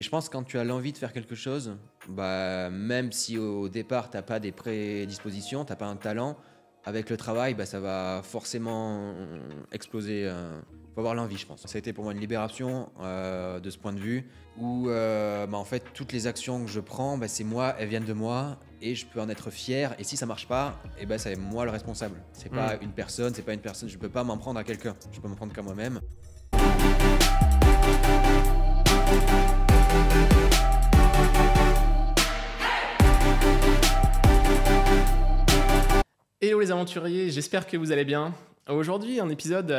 Je pense que quand tu as l'envie de faire quelque chose, bah, même si au départ, tu as pas des prédispositions, tu as pas un talent, avec le travail, bah, ça va forcément exploser. Faut avoir l'envie, je pense. Ça a été pour moi une libération de ce point de vue où bah, en fait, toutes les actions que je prends, bah, c'est moi, elles viennent de moi et je peux en être fier. Et si ça marche pas, et ben c'est moi le responsable. C'est pas une personne, c'est pas une personne. Je peux pas m'en prendre à quelqu'un. Je peux m'en prendre qu'à moi-même. Hello les aventuriers, j'espère que vous allez bien. Aujourd'hui, un épisode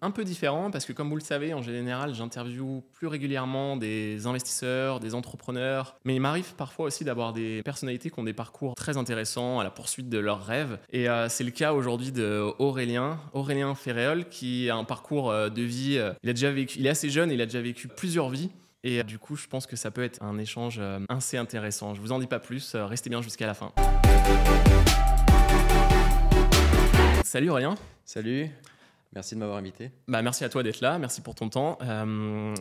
un peu différent parce que comme vous le savez, en général, j'interviewe plus régulièrement des investisseurs, des entrepreneurs, mais il m'arrive parfois aussi d'avoir des personnalités qui ont des parcours très intéressants à la poursuite de leurs rêves. Et c'est le cas aujourd'hui de Aurélien Ferréol, qui a un parcours de vie. Il est assez jeune, il a déjà vécu plusieurs vies. Et du coup, je pense que ça peut être un échange assez intéressant. Je vous en dis pas plus, restez bien jusqu'à la fin. Salut Aurélien. Salut, merci de m'avoir invité. Merci à toi d'être là, merci pour ton temps.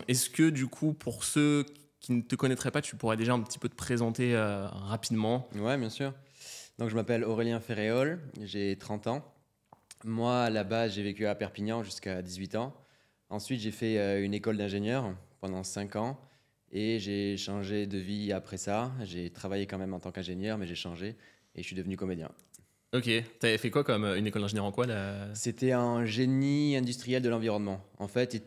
Est-ce que du coup, pour ceux qui ne te connaîtraient pas, tu pourrais déjà un petit peu te présenter rapidement? Ouais, bien sûr. Donc, je m'appelle Aurélien Ferréol, j'ai 30 ans. Moi, à la base, j'ai vécu à Perpignan jusqu'à 18 ans. Ensuite, j'ai fait une école d'ingénieur pendant 5 ans et j'ai changé de vie après ça. J'ai travaillé quand même en tant qu'ingénieur, mais j'ai changé et je suis devenu comédien. Ok, t'avais fait quoi comme une école d'ingénieur en quoi C'était un génie industriel de l'environnement. En fait, et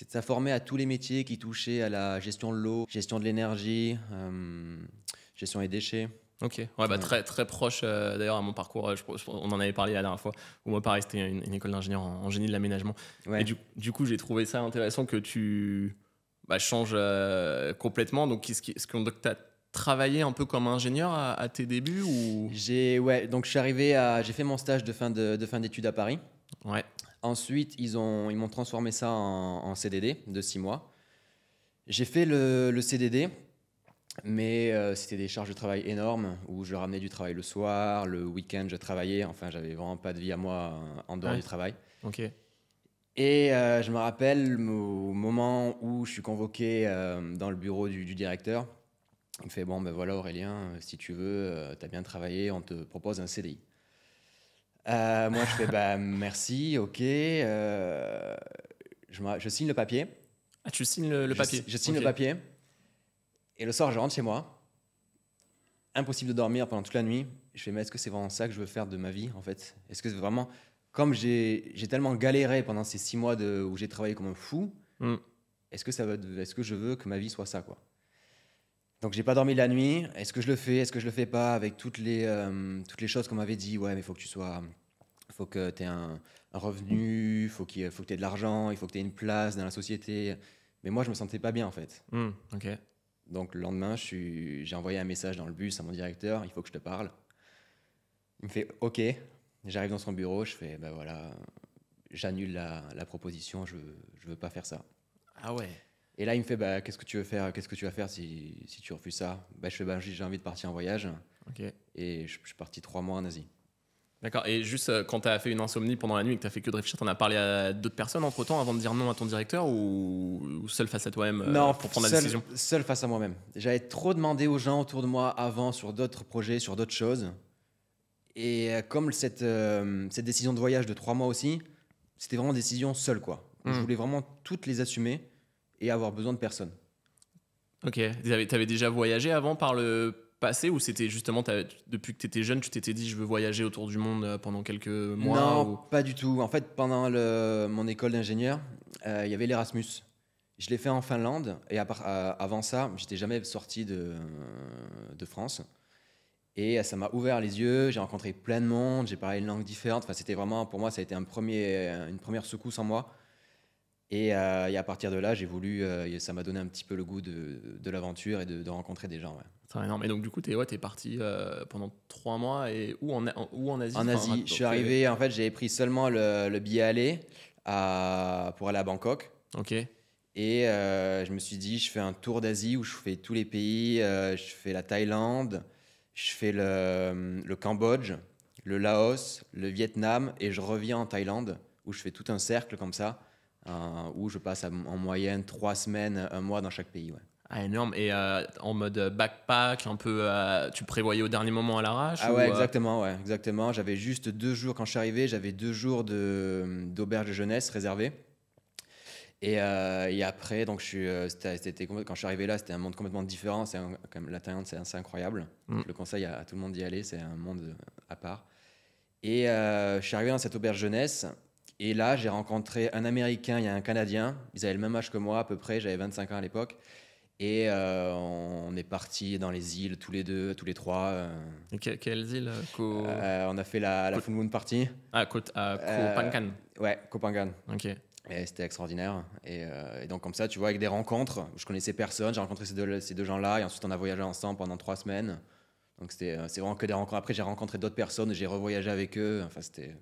ça formait à tous les métiers qui touchaient à la gestion de l'eau, gestion de l'énergie, gestion des déchets. Ok, ouais, Ouais. très, très proche d'ailleurs à mon parcours. On en avait parlé la dernière fois. Où moi, pareil, c'était une école d'ingénieur en génie de l'aménagement. Ouais. Et du coup, j'ai trouvé ça intéressant que tu changes complètement. Donc, tu as travaillé un peu comme ingénieur à tes débuts ou... Donc j'ai fait mon stage de fin d'études à Paris. Ouais. Ensuite, ils m'ont transformé ça en CDD de 6 mois. J'ai fait le CDD, mais c'était des charges de travail énormes où je ramenais du travail le soir, le week-end je travaillais. Enfin, j'avais vraiment pas de vie à moi en dehors du travail. Ok. Et je me rappelle au moment où je suis convoqué dans le bureau du directeur. Il me fait, bon, ben voilà Aurélien, si tu veux, tu as bien travaillé, on te propose un CDI. Moi, je fais, bah merci, ok. Je signe le papier. Ah, tu signes le papier? Je signe Ok. le papier. Et le soir, je rentre chez moi. Impossible de dormir pendant toute la nuit. Je fais, mais est-ce que c'est vraiment ça que je veux faire de ma vie, en fait? Est-ce que c'est vraiment... Comme j'ai tellement galéré pendant ces 6 mois où j'ai travaillé comme un fou, est-ce que je veux que ma vie soit ça, quoi? Donc j'ai pas dormi la nuit. Est-ce que je le fais? Est-ce que je le fais pas? Avec toutes les choses qu'on m'avait dit. Ouais, mais faut que tu aies un revenu, faut que tu aies de l'argent, il faut que tu aies une place dans la société. Mais moi, je me sentais pas bien en fait. Ok. Donc le lendemain, j'ai envoyé un message dans le bus à mon directeur. Il faut que je te parle. Il me fait OK. J'arrive dans son bureau. Je fais bah voilà, j'annule la proposition. Je veux pas faire ça. Ah ouais. Et là, il me fait bah, qu'est-ce que tu veux faire? Qu'est-ce que tu vas faire si tu refuses ça? Bah, je fais bah, j'ai envie de partir en voyage. Ok. Et je suis parti 3 mois en Asie. D'accord. Et juste quand tu as fait une insomnie pendant la nuit et que tu as fait que de réfléchir, tu en as parlé à d'autres personnes entre temps avant de dire non à ton directeur ou seul face à toi-même Non, pour prendre la décision? Seul face à moi-même. J'avais trop demandé aux gens autour de moi avant sur d'autres projets, sur d'autres choses. Et comme cette décision de voyage de 3 mois aussi, c'était vraiment une décision seule, quoi. Je voulais vraiment toutes les assumer et avoir besoin de personne. Ok. T'avais déjà voyagé avant par le passé ou c'était justement depuis que tu étais jeune, tu t'étais dit je veux voyager autour du monde pendant quelques mois? Non, pas du tout. En fait, pendant mon école d'ingénieur, il y avait l'Erasmus. Je l'ai fait en Finlande et avant ça, j'étais jamais sorti de France. Et ça m'a ouvert les yeux, j'ai rencontré plein de monde, j'ai parlé une langue différente. Enfin, c'était vraiment, pour moi, ça a été une première secousse en moi. Et à partir de là, ça m'a donné un petit peu le goût de l'aventure et de rencontrer des gens. Ouais. C'est énorme. Et donc, du coup, t'es parti pendant 3 mois et où en Asie? En Asie, je suis arrivé, en fait, j'avais pris seulement le billet aller pour aller à Bangkok. Ok. Et je me suis dit, je fais un tour d'Asie où je fais tous les pays. Je fais la Thaïlande, je fais le Cambodge, le Laos, le Vietnam et je reviens en Thaïlande où je fais tout un cercle comme ça où je passe en moyenne 3 semaines, un mois dans chaque pays. Ouais. Ah, énorme. Et en mode backpack, un peu, tu prévoyais au dernier moment à l'arrache Ah ou, ouais, exactement, ouais, exactement. J'avais juste 2 jours quand je suis arrivé, j'avais 2 jours d'auberge de jeunesse réservés. Et après, donc quand je suis arrivé là, c'était un monde complètement différent. Quand même, la Thaïlande, c'est incroyable. Mm. Je le conseille à tout le monde d'y aller, c'est un monde à part. Et je suis arrivé dans cette auberge jeunesse. Et là, j'ai rencontré un Américain et un Canadien. Ils avaient le même âge que moi à peu près, j'avais 25 ans à l'époque. Et on est partis dans les îles tous les deux, tous les trois. Et quelles îles On a fait la Full Moon Party. Ah, Koh Phangan. Ouais, Koh Phangan. Ok. Et c'était extraordinaire. Et donc, comme ça, tu vois, avec des rencontres, je connaissais personne, j'ai rencontré ces deux gens-là, et ensuite on a voyagé ensemble pendant 3 semaines. Donc, c'est vraiment que des rencontres. Après, j'ai rencontré d'autres personnes, j'ai revoyagé avec eux. Enfin, c'était.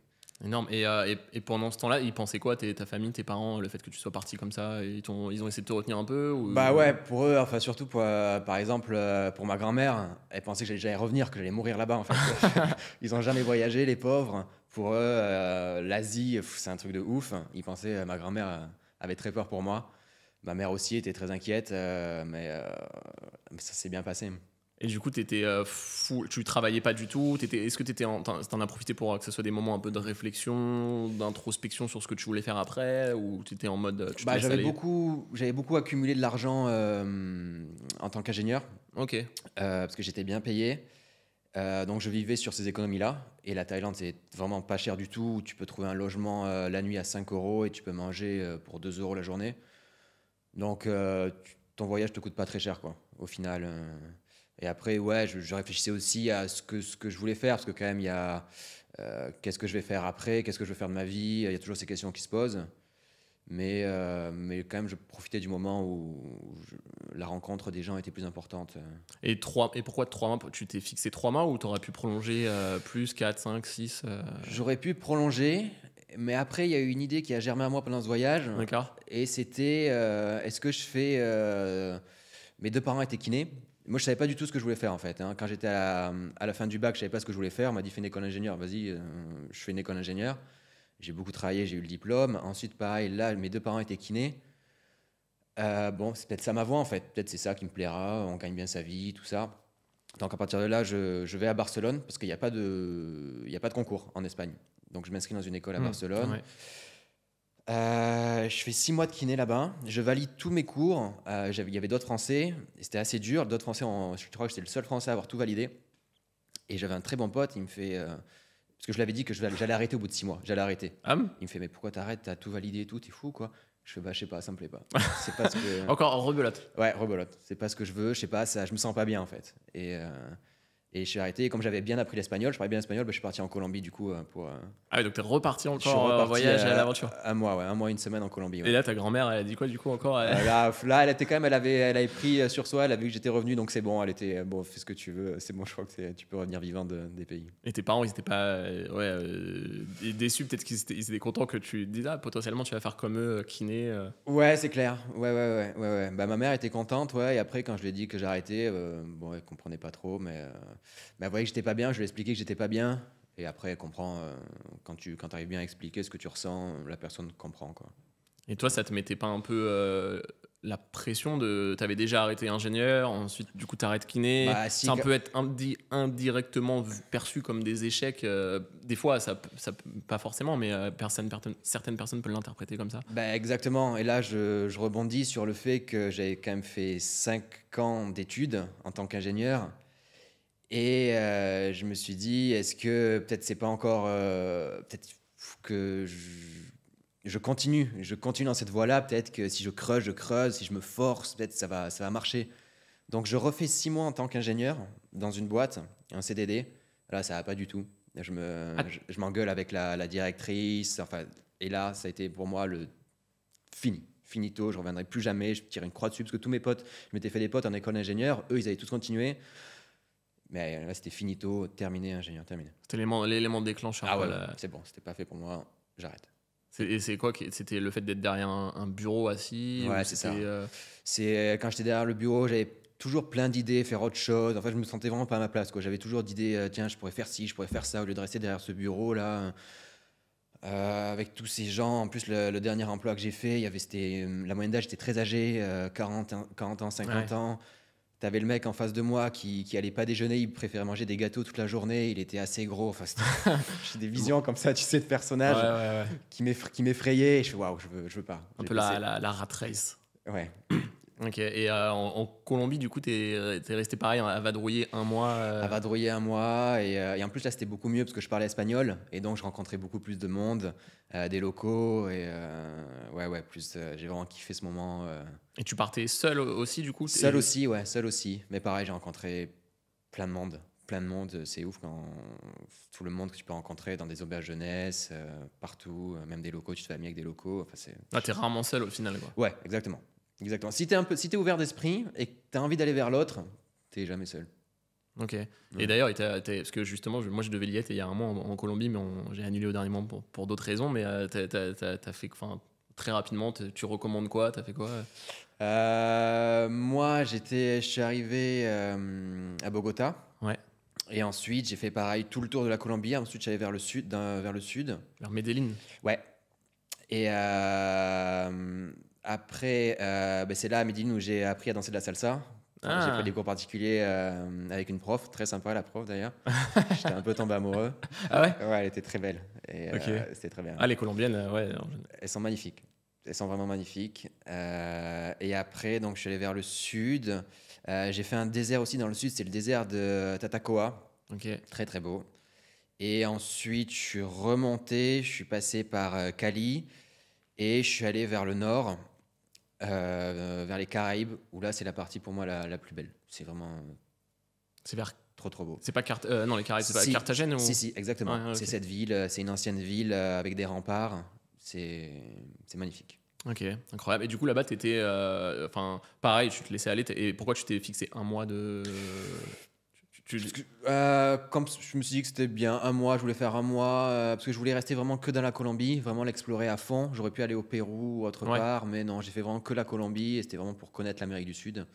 Énorme. Et pendant ce temps-là, ils pensaient quoi, ta famille, tes parents, le fait que tu sois parti comme ça, ils ont essayé de te retenir un peu ou... Bah ouais, pour eux, enfin, surtout par exemple, pour ma grand-mère, elle pensait que j'allais revenir, que j'allais mourir là-bas, en fait. Ils n'ont jamais voyagé, les pauvres. Pour eux, l'Asie, c'est un truc de ouf. Ils pensaient, ma grand-mère avait très peur pour moi. Ma mère aussi était très inquiète, mais ça s'est bien passé. Et du coup, t'étais fou, tu travaillais pas du tout. Est-ce que t'en as profité pour que ce soit des moments un peu de réflexion, d'introspection sur ce que tu voulais faire après, ou t'étais en mode tu te laisses aller? J'avais beaucoup accumulé de l'argent en tant qu'ingénieur, Ok. parce que j'étais bien payé. Donc je vivais sur ces économies-là. Et la Thaïlande, c'est vraiment pas cher du tout. Tu peux trouver un logement la nuit à 5 euros et tu peux manger pour 2 euros la journée. Donc ton voyage te coûte pas très cher, quoi, au final. Et après, ouais, je réfléchissais aussi à ce que je voulais faire, parce que quand même, il y a qu'est-ce que je vais faire après, qu'est-ce que je veux faire de ma vie. Il y a toujours ces questions qui se posent. Mais quand même, je profitais du moment où la rencontre des gens était plus importante. Et pourquoi 3 mois? Tu t'es fixé 3 mois ou t'aurais pu prolonger plus 4, 5, 6 J'aurais pu prolonger, mais après, il y a eu une idée qui a germé à moi pendant ce voyage. D'accord. Et c'était, est-ce que je fais... mes 2 parents étaient kinés. Moi, je savais pas du tout ce que je voulais faire, en fait. Hein. Quand j'étais à la fin du bac, je savais pas ce que je voulais faire. On m'a dit, fais une école d'ingénieur. Vas-y, je fais une école d'ingénieur. J'ai beaucoup travaillé, j'ai eu le diplôme. Ensuite, pareil, là, mes 2 parents étaient kinés. Bon, c'est peut-être ça ma voie, en fait. Peut-être c'est ça qui me plaira. On gagne bien sa vie, tout ça. Donc, à partir de là, je vais à Barcelone parce qu'il n'y a pas de concours en Espagne. Donc, je m'inscris dans une école à Barcelone. Ouais. Je fais 6 mois de kiné là-bas. Je valide tous mes cours. Il y avait d'autres Français. Et c'était assez dur. D'autres Français, je crois que j'étais le seul Français à avoir tout validé. Et j'avais un très bon pote. Il me fait... parce que je l'avais dit que j'allais arrêter au bout de 6 mois. J'allais arrêter. Il me fait, mais pourquoi t'arrêtes? T'as tout validé et tout. T'es fou, quoi. Je fais, bah, je sais pas, ça me plaît pas. C'est pas ce que... Encore rebelote. Ouais, rebelote. C'est pas ce que je veux. Je sais pas, je me sens pas bien, en fait. Et je suis arrêté. Et comme j'avais bien appris l'espagnol, je parlais bien l'espagnol, bah, je suis parti en Colombie, du coup, pour... Ah oui, donc t'es reparti je suis encore en reparti voyage à l'aventure. un mois, ouais. Un mois, une semaine en Colombie. Ouais. Et là, ta grand-mère, elle a dit quoi du coup encore Là, elle était quand même, elle avait pris sur soi, elle a vu que j'étais revenu, donc c'est bon, elle était, bon, fais ce que tu veux, c'est bon, je crois que tu peux revenir vivant des pays. Et tes parents, ils étaient pas déçus, peut-être qu'ils étaient contents que tu te dises, ah, potentiellement tu vas faire comme eux, kiné. Ouais, c'est clair, ouais. Bah, ma mère était contente, ouais, et après, quand je lui ai dit que j'arrêtais, bon, elle comprenait pas trop, mais elle voyait que j'étais pas bien, je lui ai expliqué que j'étais pas bien, et après, elle comprend, quand tu arrives bien à expliquer ce que tu ressens, la personne comprend, quoi. Et toi, ça te mettait pas un peu la pression de... T'avais déjà arrêté ingénieur, ensuite du coup t'arrêtes kiné. Bah, si, ça peut être indirectement perçu comme des échecs. Des fois, ça pas forcément, mais certaines personnes peuvent l'interpréter comme ça. Bah, exactement, et là, je rebondis sur le fait que j'avais quand même fait 5 ans d'études en tant qu'ingénieur. Et je me suis dit, est-ce que peut-être c'est pas encore... peut-être que je continue dans cette voie-là. Peut-être que si je creuse, si je me force, peut-être ça va marcher. Donc je refais 6 mois en tant qu'ingénieur dans une boîte, un CDD. Là, ça va pas du tout. Je m'engueule avec la directrice. Enfin, et là, ça a été pour moi le finito. Je reviendrai plus jamais. Je tire une croix dessus parce que tous mes potes, je m'étais fait des potes en école d'ingénieur. Eux, ils avaient tous continué. Mais là, c'était finito, terminé, ingénieur, terminé. C'était l'élément déclencheur. Ah ouais, c'est bon, c'était pas fait pour moi, j'arrête. Et c'est quoi? C'était le fait d'être derrière un bureau assis? Ouais, c'est ça. C'est quand j'étais derrière le bureau, j'avais toujours plein d'idées, faire autre chose. En fait, je me sentais vraiment pas à ma place, quoi. J'avais toujours d'idées, tiens, je pourrais faire ci, je pourrais faire ça, au lieu de rester derrière ce bureau là. Avec tous ces gens, en plus le dernier emploi que j'ai fait, la moyenne d'âge était très âgée, 40 ans, 50 Ouais. ans. T'avais le mec en face de moi qui allait pas déjeuner, il préférait manger des gâteaux toute la journée, il était assez gros. Enfin, j'ai des visions comme ça, tu sais, de Ouais, personnages ouais, ouais. qui m'effrayaient. Et je fais waouh, je veux pas. Un J'ai peu passé- la rat race. Ouais. Ok, et en Colombie, du coup, t'es resté pareil à vadrouiller un mois. À vadrouiller un mois et en plus là c'était beaucoup mieux parce que je parlais espagnol et donc je rencontrais beaucoup plus de monde, des locaux et ouais plus j'ai vraiment kiffé ce moment. Et tu partais seul aussi, du coup Seul aussi, mais pareil j'ai rencontré plein de monde, c'est ouf quand tout le monde que tu peux rencontrer dans des auberges jeunesse, partout, même des locaux, tu te fais ami avec des locaux, enfin c'est Ah, t'es rarement seul au final, quoi. ouais exactement. Si t'es ouvert d'esprit et que t'as envie d'aller vers l'autre, t'es jamais seul. Ok. Ouais. Et d'ailleurs, parce que justement, moi je devais y être il y a un mois en Colombie, mais j'ai annulé au dernier moment pour d'autres raisons. Mais t'as fait, enfin, très rapidement, tu recommandes quoi? T'as fait quoi? Moi, je suis arrivé à Bogota Ouais. et ensuite j'ai fait pareil tout le tour de la Colombie. Ensuite, j'allais vers le sud, vers le sud. Vers Medellín. Ouais. Et après, c'est là à Medellín où j'ai appris à danser de la salsa. Enfin, j'ai pris Ah, des cours particuliers avec une prof, très sympa la prof d'ailleurs. J'étais un peu tombé amoureux. ah ouais? Ouais, elle était très belle et Ok. c'était très bien. Ah, les Colombiennes, ouais. Elles sont magnifiques. Elles sont vraiment magnifiques. Et après, donc, je suis allé vers le sud. J'ai fait un désert aussi dans le sud, c'est le désert de Tatacoa. Ok. Très, très beau. Et ensuite, je suis remonté, je suis passé par Cali et je suis allé vers le nord, vers les Caraïbes, où là, c'est la partie pour moi la plus belle. C'est vraiment C'est vers. trop, trop beau. C'est pas non, les Caraïbes, c'est pas Si, Carthagène ou. si, exactement. Ouais, ouais, C'est ok. cette ville, c'est une ancienne ville avec des remparts. C'est magnifique. Ok, incroyable. Et du coup, là-bas, t'étais. Enfin, pareil, tu te laissais aller. Et pourquoi tu t'es fixé un mois de. Comme je me suis dit que c'était bien un mois, je voulais faire un mois parce que je voulais rester vraiment que dans la Colombie, vraiment l'explorer à fond. J'aurais pu aller au Pérou ou autre Ouais. part, mais non, j'ai fait vraiment que la Colombie et c'était vraiment pour connaître l'Amérique du Sud.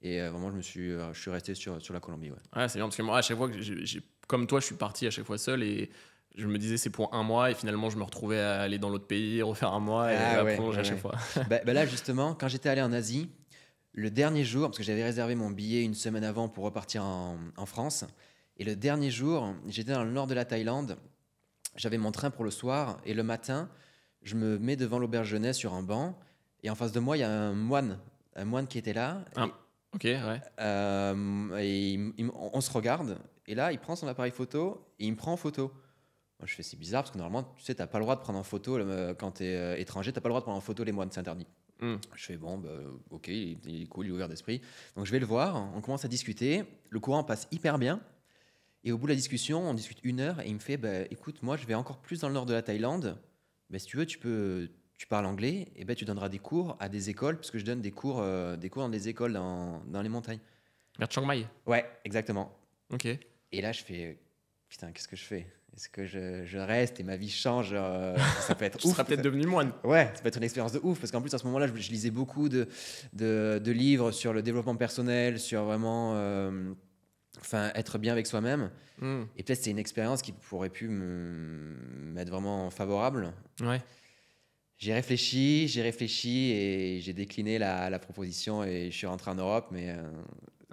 Et vraiment, je suis resté sur la Colombie. Ouais. Ouais, c'est bien parce que moi, à chaque fois que comme toi, je suis parti à chaque fois seul et je me disais c'est pour un mois et finalement, je me retrouvais à aller dans l'autre pays, refaire un mois et Ah à ouais, prolonger à ouais, chaque ouais. fois. Là, justement, quand j'étais allé en Asie, le dernier jour, parce que j'avais réservé mon billet une semaine avant pour repartir en France, et le dernier jour, j'étais dans le nord de la Thaïlande. J'avais mon train pour le soir et le matin, je me mets devant l'auberge jeunesse sur un banc et en face de moi, il y a un moine qui était là Ah, ok, ouais. on se regarde et là, il prend son appareil photo et il me prend en photo. Moi, je fais c'est bizarre parce que normalement, tu sais, t'as pas le droit de prendre en photo quand t'es étranger, t'as pas le droit de prendre en photo les moines, c'est interdit. Hmm. Je fais bon, bah, ok, il est cool, il est ouvert d'esprit. Donc je vais le voir, on commence à discuter, le courant passe hyper bien. Et au bout de la discussion, on discute une heure et il me fait bah, écoute, moi je vais encore plus dans le nord de la Thaïlande. Bah, si tu veux, tu parles anglais et ben tu donneras des cours à des écoles, parce que je donne des cours dans des écoles dans les montagnes. Vers Chiang Mai. Ouais, exactement. Ok. Et là, je fais putain, qu'est-ce que je fais? Est-ce que je reste et ma vie change? Ça peut être Tu ouf. seras peut-être devenu moine. Ouais, ça peut être une expérience de ouf parce qu'en plus à ce moment-là, je lisais beaucoup de livres sur le développement personnel, sur vraiment être bien avec soi-même. Hmm. Et peut-être c'est une expérience qui pourrait pu m'être vraiment favorable. Ouais. J'ai réfléchi et j'ai décliné la proposition et je suis rentré en Europe. Mais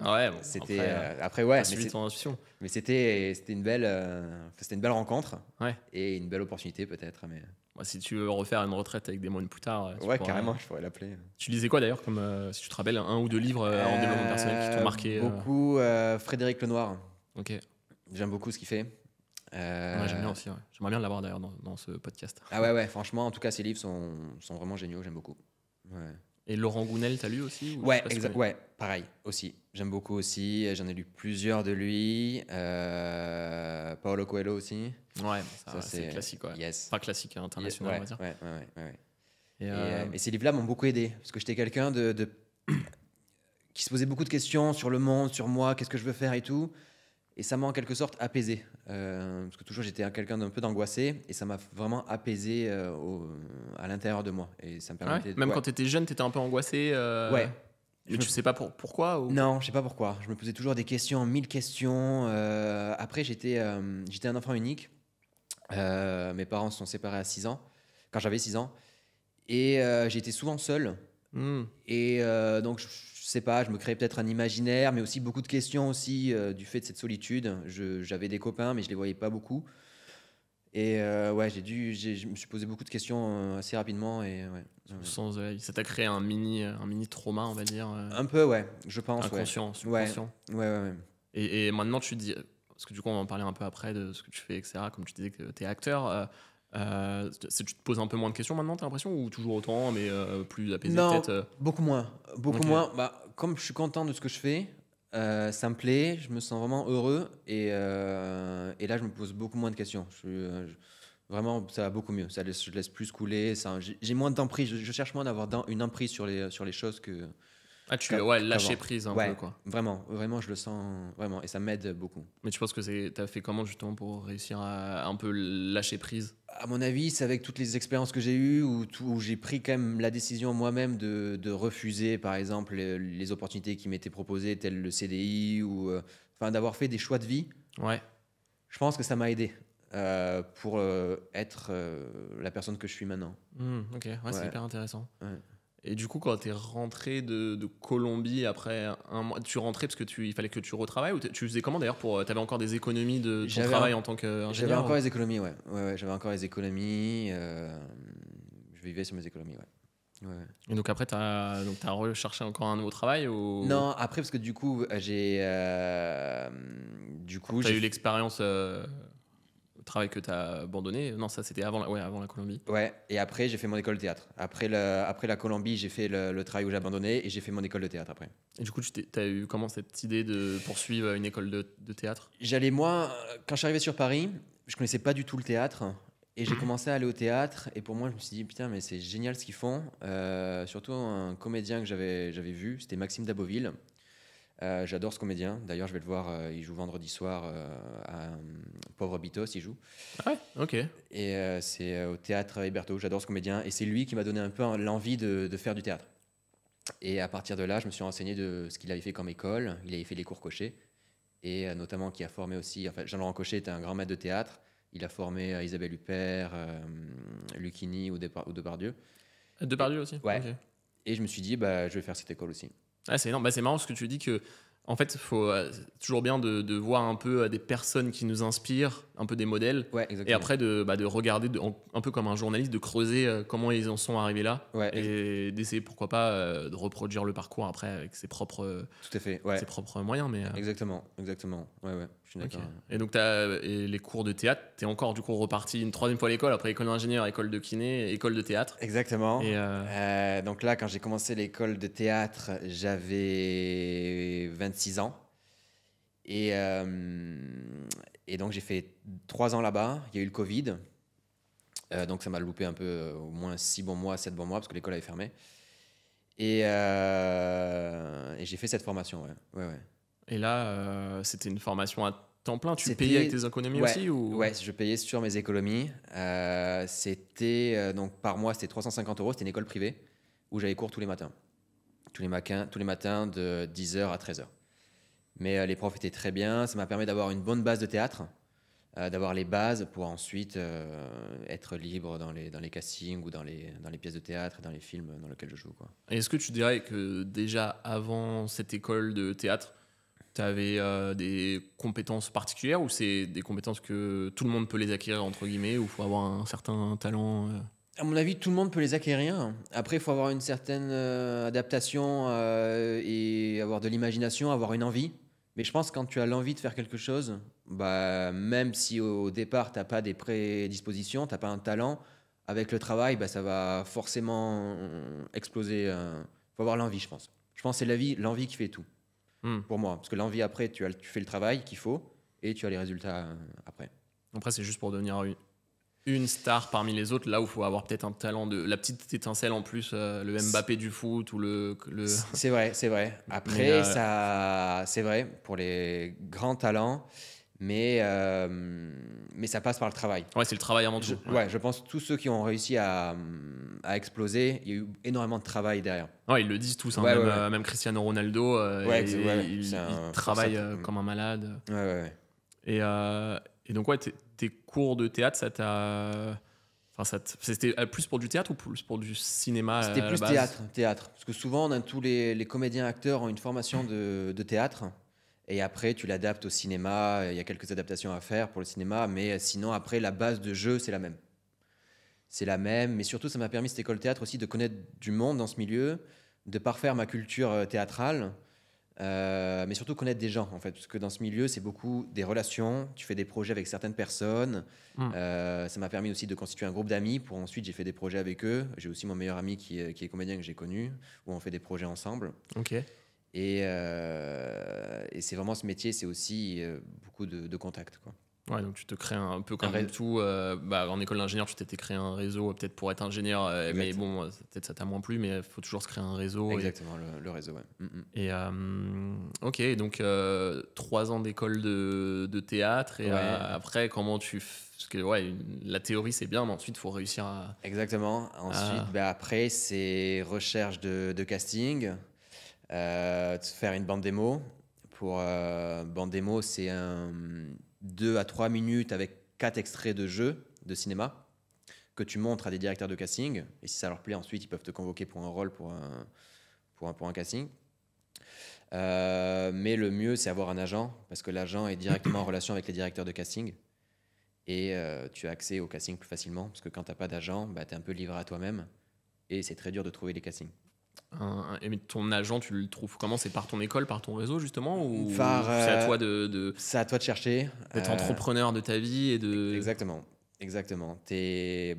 Ah ouais, bon, c'était après, ouais, t'as suivi ton intuition. mais c'était une belle rencontre Ouais. et une belle opportunité peut-être. Mais Moi, si tu veux refaire une retraite avec des moines plus tard, ouais, carrément, je pourrais l'appeler. Tu lisais quoi d'ailleurs, comme si tu te rappelles, un ou deux livres en développement personnel qui t'ont marqué Beaucoup Frédéric Lenoir. Ok. J'aime beaucoup ce qu'il fait. Ouais, j'aime bien aussi. Ouais. J'aimerais bien l'avoir d'ailleurs dans ce podcast. Ah ouais, franchement, en tout cas, ses livres sont vraiment géniaux, j'aime beaucoup. Ouais, Et Laurent Gounel, t'as lu aussi ou je sais ouais, pas si tu connais. ouais, pareil, aussi. J'aime beaucoup aussi, j'en ai lu plusieurs de lui. Paulo Coelho aussi. Ouais, Ça, c'est classique. Ouais. Yes. Enfin, classique, international, Ouais, on va dire. ouais. Et, Et ces livres-là m'ont beaucoup aidé, parce que j'étais quelqu'un qui se posait beaucoup de questions sur le monde, sur moi, qu'est-ce que je veux faire et tout. Et ça m'a en quelque sorte apaisé. Parce que toujours j'étais quelqu'un d'un peu d'angoissé. Et ça m'a vraiment apaisé à l'intérieur de moi. Et ça me ouais, permettait même quand t'étais jeune, t'étais un peu angoissé. Ouais. Mais tu sais pas pourquoi ou... Non, je sais pas pourquoi. Je me posais toujours des questions, 1000 questions. Après, j'étais un enfant unique. Mes parents se sont séparés à 6 ans, quand j'avais 6 ans. Et j'étais souvent seul. Hmm. Et donc, je sais pas, je me créais peut-être un imaginaire, mais aussi beaucoup de questions aussi du fait de cette solitude. J'avais des copains, mais je les voyais pas beaucoup. Et ouais, je me suis posé beaucoup de questions assez rapidement. Et ouais, Le sens de la vie. Ça t'a créé un mini trauma, on va dire, un peu, ouais, je pense, ouais. inconscient, Ouais, subconscient. ouais, ouais, ouais. Et maintenant, tu te dis, parce que du coup, on va en parler un peu après de ce que tu fais, etc. Comme tu disais que tu es acteur, tu te poses un peu moins de questions maintenant, t'as l'impression, ou toujours autant, mais plus apaisé Non, peut-être beaucoup moins. Beaucoup Ok. moins. Bah, comme je suis content de ce que je fais, ça me plaît, je me sens vraiment heureux. Et là, je me pose beaucoup moins de questions. Vraiment, ça va beaucoup mieux. Je laisse plus couler. J'ai moins d'emprise. Je cherche moins d'avoir une emprise sur les choses Ah, ouais, lâcher qu'avant. prise un peu, Ouais, quoi. vraiment, vraiment, je le sens vraiment. Et ça m'aide beaucoup. Mais tu penses que t'as fait comment justement pour réussir à un peu lâcher prise À mon avis, c'est avec toutes les expériences que j'ai eues où j'ai pris quand même la décision moi-même de refuser, par exemple, les opportunités qui m'étaient proposées, telles le CDI, ou enfin, d'avoir fait des choix de vie. Ouais. Je pense que ça m'a aidé pour être la personne que je suis maintenant. Ok, ouais, c'est Ouais, hyper intéressant. ouais. Et du coup, quand t'es rentré de Colombie après un mois, tu rentrais parce que il fallait que tu retravailles ou tu faisais comment d'ailleurs t'avais encore des économies de ton J'avais travail un- en tant J'avais qu'ingénieur encore les économies, ouais. Ouais, ouais, j'avais encore les économies. Je vivais sur mes économies, ouais. Ouais, ouais. Et donc après, t'as recherché encore un nouveau travail ou Non, après, parce que du coup, t'as eu l'expérience au travail que t'as abandonné? Non, ça c'était avant la Colombie. Ouais, et après, j'ai fait mon école de théâtre. Après la Colombie, j'ai fait le travail où j'ai abandonné et j'ai fait mon école de théâtre après. Et du coup, t'as eu comment cette idée de poursuivre une école de théâtre? Moi, quand je suis arrivé sur Paris, je connaissais pas du tout le théâtre et j'ai commencé à aller au théâtre. Et pour moi, je me suis dit, putain, mais c'est génial ce qu'ils font. Surtout un comédien que j'avais vu, c'était Maxime Daboville. J'adore ce comédien. D'ailleurs, je vais le voir, il joue vendredi soir à Pauvre Bitos, il joue. Ah ouais, ok. Et c'est au théâtre Héberto. J'adore ce comédien. Et c'est lui qui m'a donné un peu l'envie de faire du théâtre. Et à partir de là, je me suis renseigné de ce qu'il avait fait comme école. Il avait fait les cours Cochet. Et notamment qui a formé aussi. Enfin, Jean-Laurent Cochet était un grand maître de théâtre. Il a formé Isabelle Huppert, Lucchini ou Depardieu. Et, Depardieu aussi. ouais. Ok. Et je me suis dit, bah, je vais faire cette école aussi. Ah, c'est énorme. Bah, c'est marrant parce que tu dis que, en fait, c'est toujours bien de voir un peu des personnes qui nous inspirent, un peu des modèles, Ouais, et exactement. après de regarder un peu comme un journaliste, de creuser comment ils en sont arrivés là, Ouais, et d'essayer pourquoi pas de reproduire le parcours après avec ses propres, tout à fait. Ouais. ses propres moyens. Mais, Exactement. Ouais, ouais. Je suis ok. d'accord. Et donc, et les cours de théâtre, t'es encore du coup reparti une troisième fois à l'école, après école d'ingénieur, école de kiné, école de théâtre. Exactement. Et Donc là, quand j'ai commencé l'école de théâtre, j'avais 26 ans. Et, euh, et donc j'ai fait 3 ans là-bas. Il y a eu le Covid. Donc ça m'a loupé un peu, au moins 6 bons mois, 7 bons mois, parce que l'école avait fermé. Et j'ai fait cette formation, ouais. Ouais, ouais. Et là, c'était une formation à temps plein. Tu C'était- payais avec tes économies ouais, aussi ou... ouais, je payais sur mes économies. Donc par mois, c'était 350 euros. C'était une école privée où j'avais cours tous les matins. Tous les matins de 10h à 13h. Mais les profs étaient très bien. Ça m'a permis d'avoir une bonne base de théâtre, d'avoir les bases pour ensuite être libre dans les castings ou dans les pièces de théâtre et dans les films dans lesquels je joue, quoi. Et est-ce que tu dirais que déjà avant cette école de théâtre, tu avais des compétences particulières ou c'est des compétences que tout le monde peut les acquérir entre guillemets ou il faut avoir un certain talent À mon avis, tout le monde peut les acquérir. Après, il faut avoir une certaine adaptation et avoir de l'imagination, avoir une envie. Mais je pense que quand tu as l'envie de faire quelque chose, bah, même si au départ, tu n'as pas des prédispositions, tu n'as pas un talent, avec le travail, bah, ça va forcément exploser. Il faut avoir l'envie, je pense. Je pense que c'est l'envie qui fait tout, Hmm. pour moi. Parce que l'envie, après, tu fais le travail qu'il faut et tu as les résultats après. Après, c'est juste pour devenir une star parmi les autres, là où il faut avoir peut-être un talent la petite étincelle en plus, le Mbappé du foot ou C'est vrai, c'est vrai. Après, c'est vrai pour les grands talents, mais ça passe par le travail. Ouais, c'est le travail avant tout. Ouais. Ouais, je pense que tous ceux qui ont réussi à exploser, il y a eu énormément de travail derrière. Ouais, ils le disent tous, hein, Ouais, même, ouais, ouais. même Cristiano Ronaldo, Ouais, il c'est un travaille forçat. comme un malade. Ouais, ouais, ouais. Et donc, ouais, tes cours de théâtre, ça t'a... Enfin, c'était plus pour du théâtre ou plus pour du cinéma C'était à la plus base? théâtre. Parce que souvent, tous les comédiens acteurs ont une formation de théâtre. Et après, tu l'adaptes au cinéma. Il y a quelques adaptations à faire pour le cinéma. Mais sinon, après, la base de jeu, c'est la même. C'est la même. Mais surtout, ça m'a permis, cette école théâtre aussi, de connaître du monde dans ce milieu, de parfaire ma culture théâtrale. Mais surtout connaître des gens, en fait. Parce que dans ce milieu, c'est beaucoup des relations. Tu fais des projets avec certaines personnes. Hmm. Ça m'a permis aussi de constituer un groupe d'amis. Pour ensuite, j'ai fait des projets avec eux. J'ai aussi mon meilleur ami qui est comédien que j'ai connu, où on fait des projets ensemble. Ok. Et c'est vraiment ce métier, c'est aussi beaucoup de contacts, quoi. Ouais, donc tu te crées un peu Un comme réseau. tout. En école d'ingénieur, tu t'étais créé un réseau peut-être pour être ingénieur, mais Exactement. bon, peut-être ça t'a moins plu, mais il faut toujours se créer un réseau. Exactement, le réseau, ouais. Ok, donc 3 ans d'école de théâtre, et Ouais. après, comment parce que ouais, la théorie c'est bien, mais ensuite il faut réussir à. Exactement. Ensuite, après, c'est recherche de casting, de faire une bande démo. Bande démo, c'est 2 à 3 minutes avec 4 extraits de jeux de cinéma que tu montres à des directeurs de casting. Et si ça leur plaît, ensuite, ils peuvent te convoquer pour un rôle, pour un casting. Mais le mieux, c'est avoir un agent, parce que l'agent est directement en relation avec les directeurs de casting. Et tu as accès au casting plus facilement, parce que quand tu n'as pas d'agent, tu es un peu livré à toi-même. Et c'est très dur de trouver les castings. Mais ton agent, tu le trouves comment? C'est par ton école, par ton réseau justement, ou c'est à Par, toi d'être c'est à toi de chercher. entrepreneur de ta vie et de. Exactement. Exactement.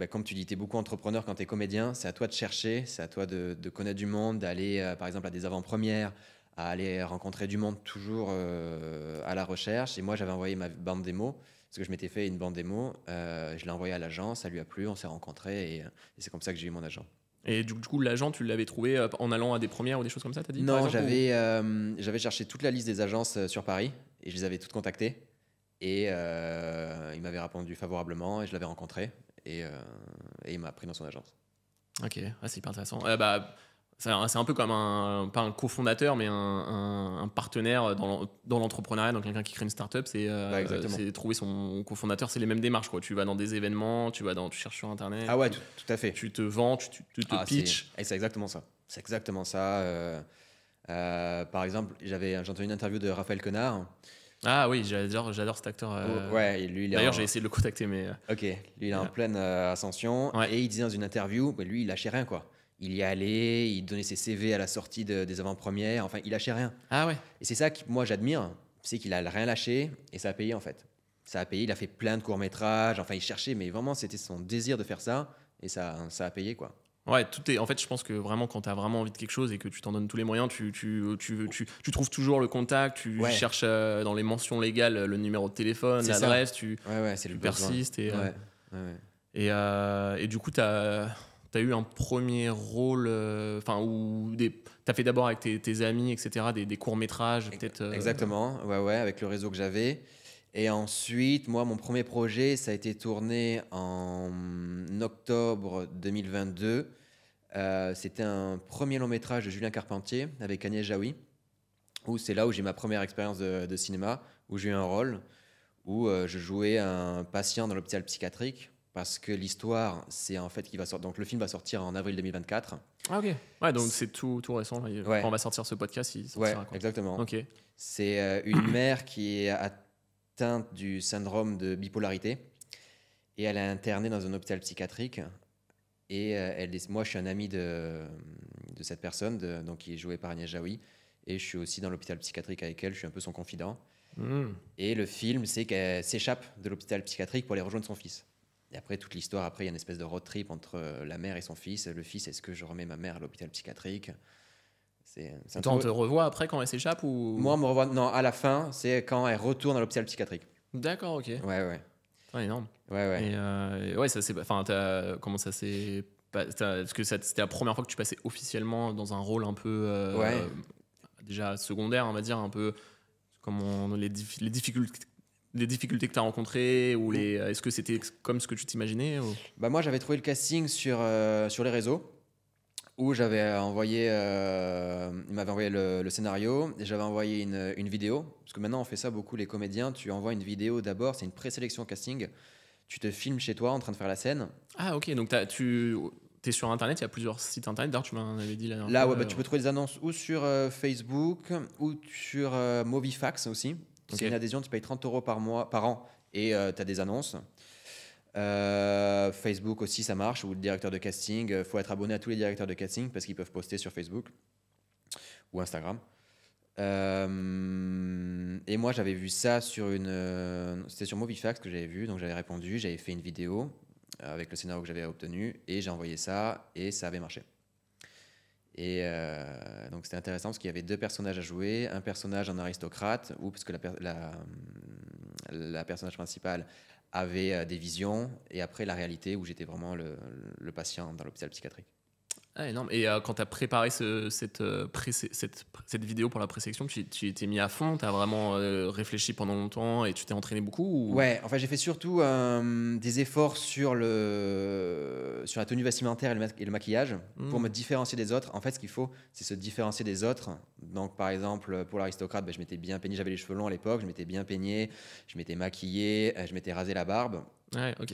Comme tu dis, tu es beaucoup entrepreneur quand tu es comédien. C'est à toi de chercher, c'est à toi de connaître du monde, d'aller par exemple à des avant-premières, à aller rencontrer du monde toujours à la recherche. Et moi, j'avais envoyé ma bande démo, parce que je m'étais fait une bande démo. Je l'ai envoyée à l'agent, ça lui a plu, on s'est rencontrés et c'est comme ça que j'ai eu mon agent. Et du coup, l'agent, tu l'avais trouvé en allant à des premières ou des choses comme ça, t'as dit par Non, exemple, j'avais cherché toute la liste des agences sur Paris et je les avais toutes contactées. Et il m'avait répondu favorablement et je l'avais rencontré et il m'a pris dans son agence. Ok, c'est hyper intéressant. C'est un peu comme pas un cofondateur, mais un partenaire dans l'entrepreneuriat. Donc quelqu'un qui crée une startup, Exactement. c'est trouver son cofondateur. C'est les mêmes démarches, quoi. Tu vas dans des événements, tu cherches sur Internet. Ah ouais, tout à fait. Tu te vends, tu te pitches. C'est exactement ça. C'est exactement ça. Par exemple, j'ai entendu une interview de Raphaël Quenard. Ah oui, j'adore cet acteur. Ouais, et lui, D'ailleurs, j'ai essayé de le contacter, mais. Ok, lui, il est en pleine ascension. Ouais. Et il disait dans une interview, lui, il lâchait rien, quoi. Il y allait, il donnait ses CV à la sortie des avant-premières. Enfin, il lâchait rien. Ah ouais. Et c'est ça que moi, j'admire. C'est qu'il a rien lâché et ça a payé, en fait. Ça a payé, il a fait plein de courts-métrages. Enfin, il cherchait, mais vraiment, c'était son désir de faire ça. Et ça a payé, quoi. Ouais, en fait, je pense que vraiment, quand tu as vraiment envie de quelque chose et que tu t'en donnes tous les moyens, tu trouves toujours le contact, tu cherches dans les mentions légales le numéro de téléphone, l'adresse, tu persistes. Et du coup, tu as eu un premier rôle, où tu as fait d'abord avec tes amis, etc., des courts-métrages, peut-être. Exactement, ouais, avec le réseau que j'avais. Et ensuite, moi, mon premier projet, ça a été tourné en octobre 2022. C'était un premier long métrage de Julien Carpentier avec Agnès Jaoui, où c'est là où j'ai ma première expérience de cinéma, où j'ai eu un rôle, où je jouais un patient dans l'hôpital psychiatrique, parce que l'histoire, c'est en fait donc le film va sortir en avril 2024. Ah ok, ouais, donc c'est tout récent. Ouais. Quand on va sortir ce podcast, il sortira. Ouais, quoi. exactement. Ok. C'est une mère qui est atteinte du syndrome de bipolarité et elle est internée dans un hôpital psychiatrique. Et moi, je suis un ami de cette personne, donc qui est jouée par Agnès Jaoui, et je suis aussi dans l'hôpital psychiatrique avec elle. Je suis un peu son confident. Et le film, c'est qu'elle s'échappe de l'hôpital psychiatrique pour aller rejoindre son fils. Et après, toute l'histoire, après, il y a une espèce de road trip entre la mère et son fils. Le fils, est-ce que je remets ma mère à l'hôpital psychiatrique? Attends, on te revoit après quand elle s'échappe ou... Moi, on me revoit. Non, à la fin, c'est quand elle retourne à l'hôpital psychiatrique. D'accord, ok. Ouais. Ah, énorme. Ouais. Et ouais, ça c'est. Enfin, comment ça s'est. Parce que c'était la première fois que tu passais officiellement dans un rôle un peu. Déjà secondaire, on va dire, un peu. Comment les difficultés que tu as rencontrées, ou est-ce que c'était comme ce que tu t'imaginais ou... Moi, j'avais trouvé le casting sur les réseaux, où j'avais envoyé, il m'avait envoyé le scénario et j'avais envoyé une vidéo. Parce que maintenant, on fait ça beaucoup, les comédiens. Tu envoies une vidéo d'abord, c'est une présélection casting. Tu te filmes chez toi en train de faire la scène. Ah, ok. Donc, tu es sur Internet, il y a plusieurs sites Internet. D'ailleurs, tu m'en avais dit la dernière Là, fois. ouais, tu peux trouver des annonces ou sur Facebook ou sur Movifax aussi. C'est une adhésion, tu payes 30 € par an et tu as des annonces. Facebook aussi, ça marche, ou le directeur de casting. Il faut être abonné à tous les directeurs de casting parce qu'ils peuvent poster sur Facebook ou Instagram. Et moi, j'avais vu ça sur c'était sur Movifax que j'avais vu, donc j'avais répondu, j'avais fait une vidéo avec le scénario que j'avais obtenu et j'ai envoyé ça et ça avait marché. Et donc c'était intéressant parce qu'il y avait 2 personnages à jouer, un personnage en aristocrate, ou parce que la personnage principale avait des visions, et après la réalité où j'étais vraiment le patient dans l'hôpital psychiatrique. Ah, énorme. Et quand tu as préparé cette vidéo pour la présélection, tu t'es mis à fond, tu as vraiment réfléchi pendant longtemps et tu t'es entraîné beaucoup ou... Ouais, enfin j'ai fait surtout des efforts sur la tenue vestimentaire et le maquillage pour me différencier des autres. En fait, ce qu'il faut, c'est se différencier des autres. Donc par exemple, pour l'aristocrate, je m'étais bien peigné, j'avais les cheveux longs à l'époque, je m'étais bien peigné, je m'étais maquillé, je m'étais rasé la barbe. Ouais, ok.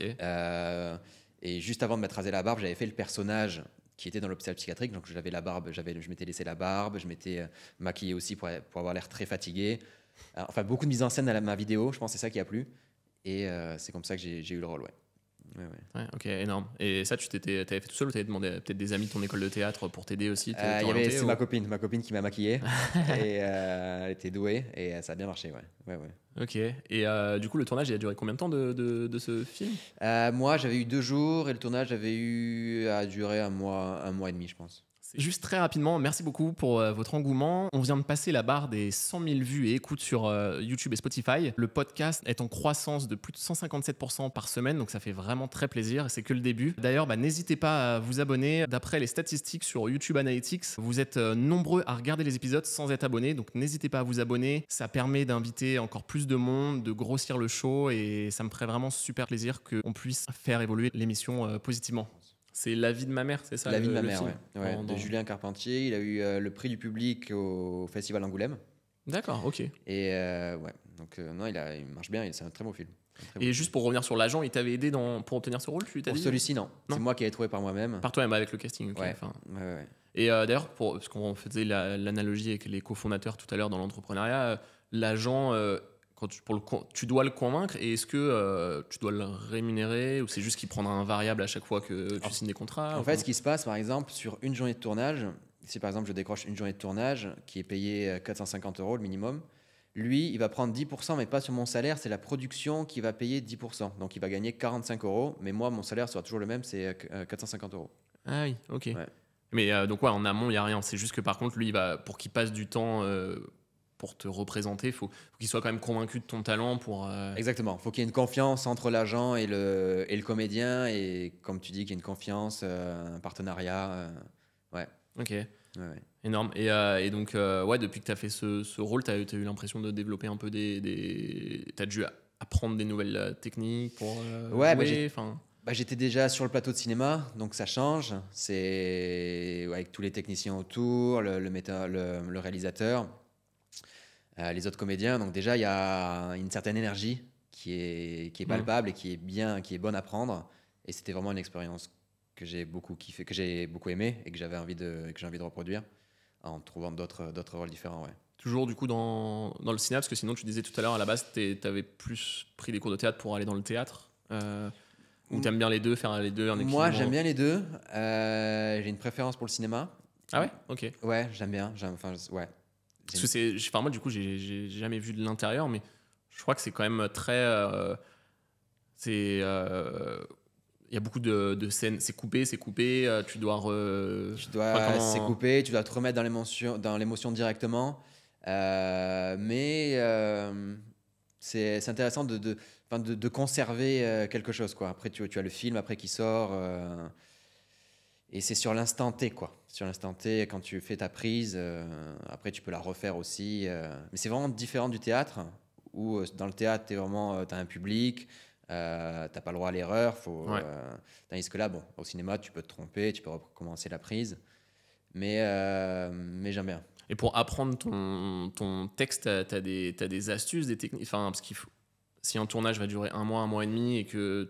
Et juste avant de m'être rasé la barbe, j'avais fait le personnage qui était dans l'hôpital psychiatrique. Donc j'avais la barbe, je m'étais laissé la barbe, je m'étais maquillé aussi pour avoir l'air très fatigué. Enfin, beaucoup de mise en scène à ma vidéo, je pense que c'est ça qui a plu. Et c'est comme ça que j'ai eu le rôle, ouais. Ouais, ok, énorme. Et ça, t'avais fait tout seul ou t'avais demandé à peut-être des amis de ton école de théâtre pour t'aider aussi? C'est ma copine qui m'a maquillé. Et elle était douée et ça a bien marché, ouais. Ok. Et du coup, le tournage, il a duré combien de temps de ce film? Moi, j'avais eu 2 jours et le tournage a duré un mois et demi, je pense. Juste très rapidement, merci beaucoup pour votre engouement. On vient de passer la barre des 100 000 vues et écoutes sur YouTube et Spotify. Le podcast est en croissance de plus de 157% par semaine, donc ça fait vraiment très plaisir et c'est que le début. D'ailleurs, n'hésitez pas à vous abonner. D'après les statistiques sur YouTube Analytics, vous êtes nombreux à regarder les épisodes sans être abonnés, donc n'hésitez pas à vous abonner. Ça permet d'inviter encore plus de monde, de grossir le show et ça me ferait vraiment super plaisir qu'on puisse faire évoluer l'émission positivement. C'est La vie de ma mère, c'est ça? La vie de ma mère, ouais. De Julien Carpentier. Il a eu le prix du public au Festival d'Angoulême. D'accord, ok. Et ouais, donc non, il marche bien, c'est un très beau film. Et juste pour revenir sur l'agent, il t'avait aidé pour obtenir ce rôle, Pour celui-ci, non. C'est moi qui l'ai trouvé par moi-même. Par toi-même, avec le casting, ok. Ouais. Et d'ailleurs, parce qu'on faisait l'analogie avec les cofondateurs tout à l'heure dans l'entrepreneuriat, l'agent... tu dois le convaincre, et est-ce que tu dois le rémunérer ou c'est juste qu'il prendra un variable à chaque fois que tu signes des contrats? En fait, ce qui se passe, par exemple, sur une journée de tournage, si par exemple je décroche une journée de tournage qui est payée 450 € le minimum, lui, il va prendre 10%, mais pas sur mon salaire, c'est la production qui va payer 10%. Donc il va gagner 45 €, mais moi, mon salaire sera toujours le même, c'est 450 €. Ah oui, ok. Ouais. Mais donc en amont, il n'y a rien. C'est juste que par contre, lui, pour qu'il passe du temps... pour te représenter, faut qu'il soit quand même convaincu de ton talent pour... Exactement, il faut qu'il y ait une confiance entre l'agent et le comédien, et comme tu dis, qu'il y ait une confiance, un partenariat. Ouais. Ok, ouais. Énorme. Et donc, depuis que tu as fait ce rôle, tu as eu l'impression de développer un peu tu as dû apprendre des nouvelles techniques pour jouer, j'étais déjà sur le plateau de cinéma, donc ça change. C'est avec tous les techniciens autour, le réalisateur, les autres comédiens. Donc déjà, il y a une certaine énergie qui est palpable et qui est bonne à prendre. Et c'était vraiment une expérience que j'ai beaucoup kiffé, que j'ai beaucoup aimé et que j'ai envie de reproduire en trouvant d'autres rôles différents. Ouais. Toujours du coup dans le cinéma, parce que sinon tu disais tout à l'heure à la base tu avais plus pris des cours de théâtre pour aller dans le théâtre, ou t'aimes bien les deux, faire les deux en équilibre? Moi j'aime bien les deux, j'ai une préférence pour le cinéma. Ah ouais? Ok. Ouais, j'aime bien, ouais. Parce que moi du coup j'ai jamais vu de l'intérieur, mais je crois que c'est quand même très il y a beaucoup de scènes, c'est coupé, tu dois c'est coupé, tu dois te remettre dans l'émotion directement, mais c'est intéressant de conserver quelque chose, quoi. Après tu as le film après qui sort, et c'est sur l'instant T, quoi. Sur l'instant T, quand tu fais ta prise, après tu peux la refaire aussi, mais c'est vraiment différent du théâtre, où dans le théâtre t'as un public, t'as pas le droit à l'erreur, tandis que là, au cinéma, tu peux te tromper, tu peux recommencer la prise. mais j'aime bien. Et pour apprendre ton texte, t'as des astuces, des techniques. Enfin, parce si un tournage va durer un mois et demi et que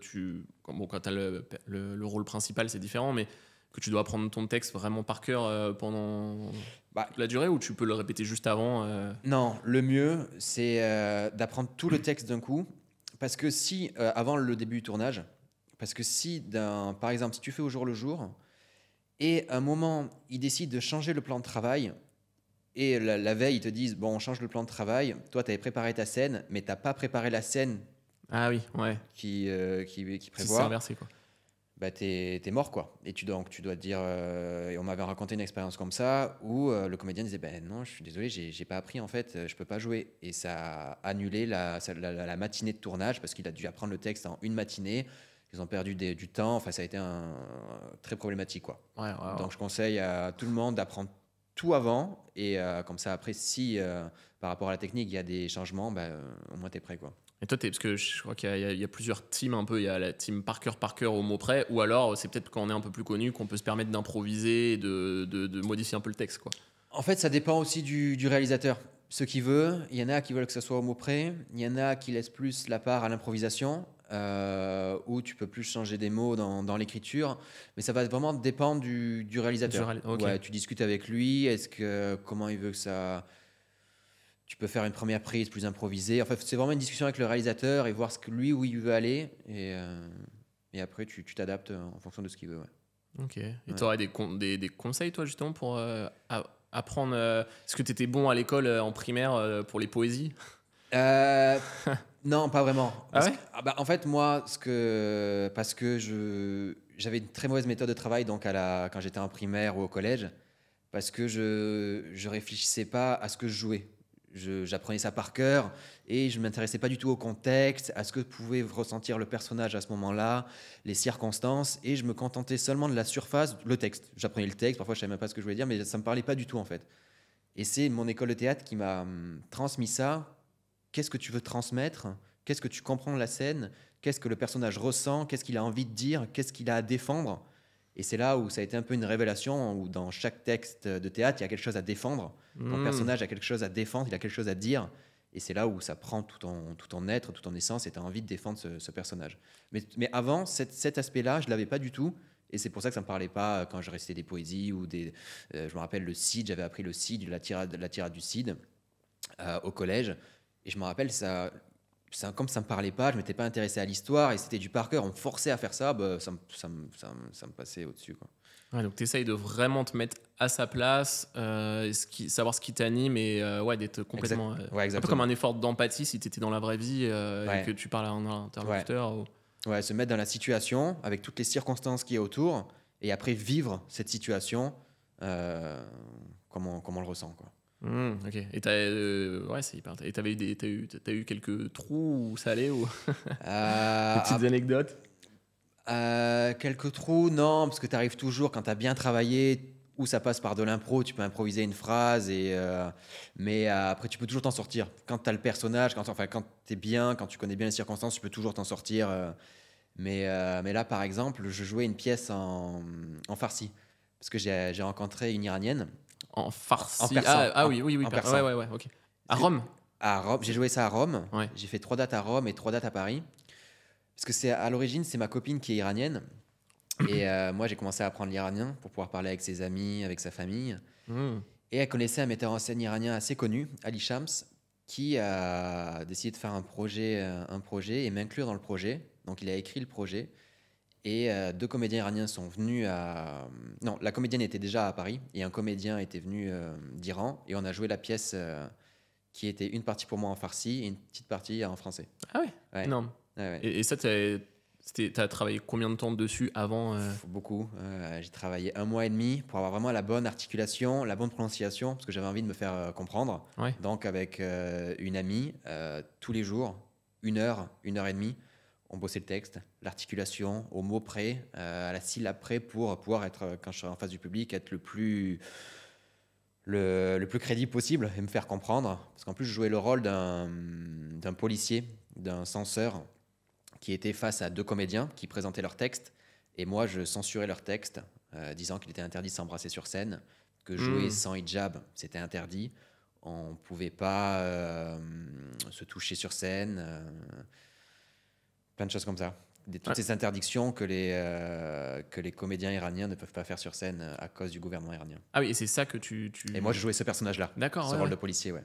quand tu as le rôle principal, c'est différent, mais que tu dois apprendre ton texte vraiment par cœur pendant toute la durée, ou tu peux le répéter juste avant Non, le mieux, c'est d'apprendre tout le texte d'un coup. Parce que avant le début du tournage, parce que par exemple, si tu fais au jour le jour, et à un moment, ils décident de changer le plan de travail, et la veille, ils te disent, bon, on change le plan de travail, toi, tu avais préparé ta scène, mais tu n'as pas préparé la scène Ah oui, ouais. qui Si c'est prévoit, inversé, quoi. bah, t'es mort, quoi. Et tu dois te dire, et on m'avait raconté une expérience comme ça, où le comédien disait, ben non, je suis désolé, j'ai pas appris, en fait, je peux pas jouer. Et ça a annulé la matinée de tournage, parce qu'il a dû apprendre le texte en une matinée. Ils ont perdu du temps, enfin, ça a été très problématique, quoi. Ouais. Donc, je conseille à tout le monde d'apprendre tout avant, et comme ça, après, si par rapport à la technique, il y a des changements, au moins, t'es prêt, quoi. Et toi, parce que je crois qu'il y a plusieurs teams un peu. Il y a la team par cœur au mot près, ou alors c'est peut-être quand on est un peu plus connu qu'on peut se permettre d'improviser et de modifier un peu le texte, quoi. En fait, ça dépend aussi du réalisateur. Ce qu'il veut, il y en a qui veulent que ça soit au mot près, il y en a qui laissent plus la part à l'improvisation, où tu peux plus changer des mots dans l'écriture, mais ça va vraiment dépendre du réalisateur. Ok. Ouais, tu discutes avec lui, comment il veut que ça... Tu peux faire une première prise plus improvisée. En fait, c'est vraiment une discussion avec le réalisateur et voir où il veut aller, et après tu t'adaptes en fonction de ce qu'il veut. Ouais. Ok. Et tu aurais des conseils, toi, justement, pour apprendre. Est-ce que tu étais bon à l'école en primaire pour les poésies? Non, pas vraiment. Ah ouais? En fait, moi, parce que j'avais une très mauvaise méthode de travail donc quand j'étais en primaire ou au collège, parce que je réfléchissais pas à ce que je jouais. J'apprenais ça par cœur et je m'intéressais pas du tout au contexte, à ce que pouvait ressentir le personnage à ce moment-là, les circonstances, et je me contentais seulement de la surface, le texte. J'apprenais le texte, parfois je savais même pas ce que je voulais dire, mais ça me parlait pas du tout en fait. Et c'est mon école de théâtre qui m'a transmis ça. Qu'est-ce que tu veux transmettre? Qu'est-ce que tu comprends de la scène? Qu'est-ce que le personnage ressent? Qu'est-ce qu'il a envie de dire? Qu'est-ce qu'il a à défendre? Et c'est là où ça a été un peu une révélation, où dans chaque texte de théâtre, il y a quelque chose à défendre. Ton personnage a quelque chose à défendre, il a quelque chose à dire. Et c'est là où ça prend tout ton être, toute ton essence, et tu as envie de défendre ce personnage. Mais avant, cet aspect-là, je ne l'avais pas du tout. Et c'est pour ça que ça ne me parlait pas quand je récitais des poésies ou je me rappelle le Cid, j'avais appris le Cid, la tirade du Cid au collège. Et je me rappelle, comme ça ne me parlait pas, je ne m'étais pas intéressé à l'histoire et c'était du par cœur, on me forçait à faire ça, ça me passait au-dessus, quoi. Ouais, donc tu essayes de vraiment te mettre à sa place, savoir ce qui t'anime et d'être complètement. Un peu comme un effort d'empathie si tu étais dans la vraie vie et que tu parles à un interlocuteur. Ouais, se mettre dans la situation avec toutes les circonstances qui y a autour et après vivre cette situation comme on le ressent, quoi. Ok. Et c'est hyper. Et t'as eu quelques trous où ça allait ou des petites anecdotes? Quelques trous, non, parce que tu arrives toujours quand tu as bien travaillé, où ça passe par de l'impro, tu peux improviser une phrase, mais après tu peux toujours t'en sortir. Quand tu as le personnage, quand tu es bien, quand tu connais bien les circonstances, tu peux toujours t'en sortir. Mais là, par exemple, je jouais une pièce en farsi, parce que j'ai rencontré une Iranienne. En farsi. En persan. Oui, en persan. Ouais, ok. À Rome? À Rome. J'ai joué ça à Rome. Ouais. J'ai fait 3 dates à Rome et 3 dates à Paris. Parce que à l'origine, c'est ma copine qui est iranienne. Et moi, j'ai commencé à apprendre l'iranien pour pouvoir parler avec ses amis, avec sa famille. Et elle connaissait un metteur en scène iranien assez connu, Ali Shams, qui a décidé de faire un projet et m'inclure dans le projet. Donc, il a écrit le projet. Et 2 comédiens iraniens sont venus Non, la comédienne était déjà à Paris et un comédien était venu d'Iran. Et on a joué la pièce qui était une partie pour moi en farsi et une petite partie en français. Ah ouais? Énorme. Ouais. Et ça, t'as travaillé combien de temps dessus avant Beaucoup. J'ai travaillé 1 mois et demi pour avoir vraiment la bonne articulation, la bonne prononciation, parce que j'avais envie de me faire comprendre. Ouais. Donc avec une amie, tous les jours, 1 heure, 1 heure et demie, on bossait le texte, l'articulation, au mot près, à la syllabe près, pour pouvoir être, quand je serai en face du public, être le plus crédible possible et me faire comprendre. Parce qu'en plus, je jouais le rôle d'un policier, d'un censeur, qui était face à 2 comédiens qui présentaient leur texte. Et moi, je censurais leur texte, disant qu'il était interdit de s'embrasser sur scène, que jouer sans hijab, c'était interdit. On ne pouvait pas se toucher sur scène. Plein de choses comme ça. Toutes ces interdictions que les comédiens iraniens ne peuvent pas faire sur scène à cause du gouvernement iranien. Ah oui, et c'est ça que tu... Et moi, je jouais ce personnage-là. D'accord, ce rôle de policier, ouais.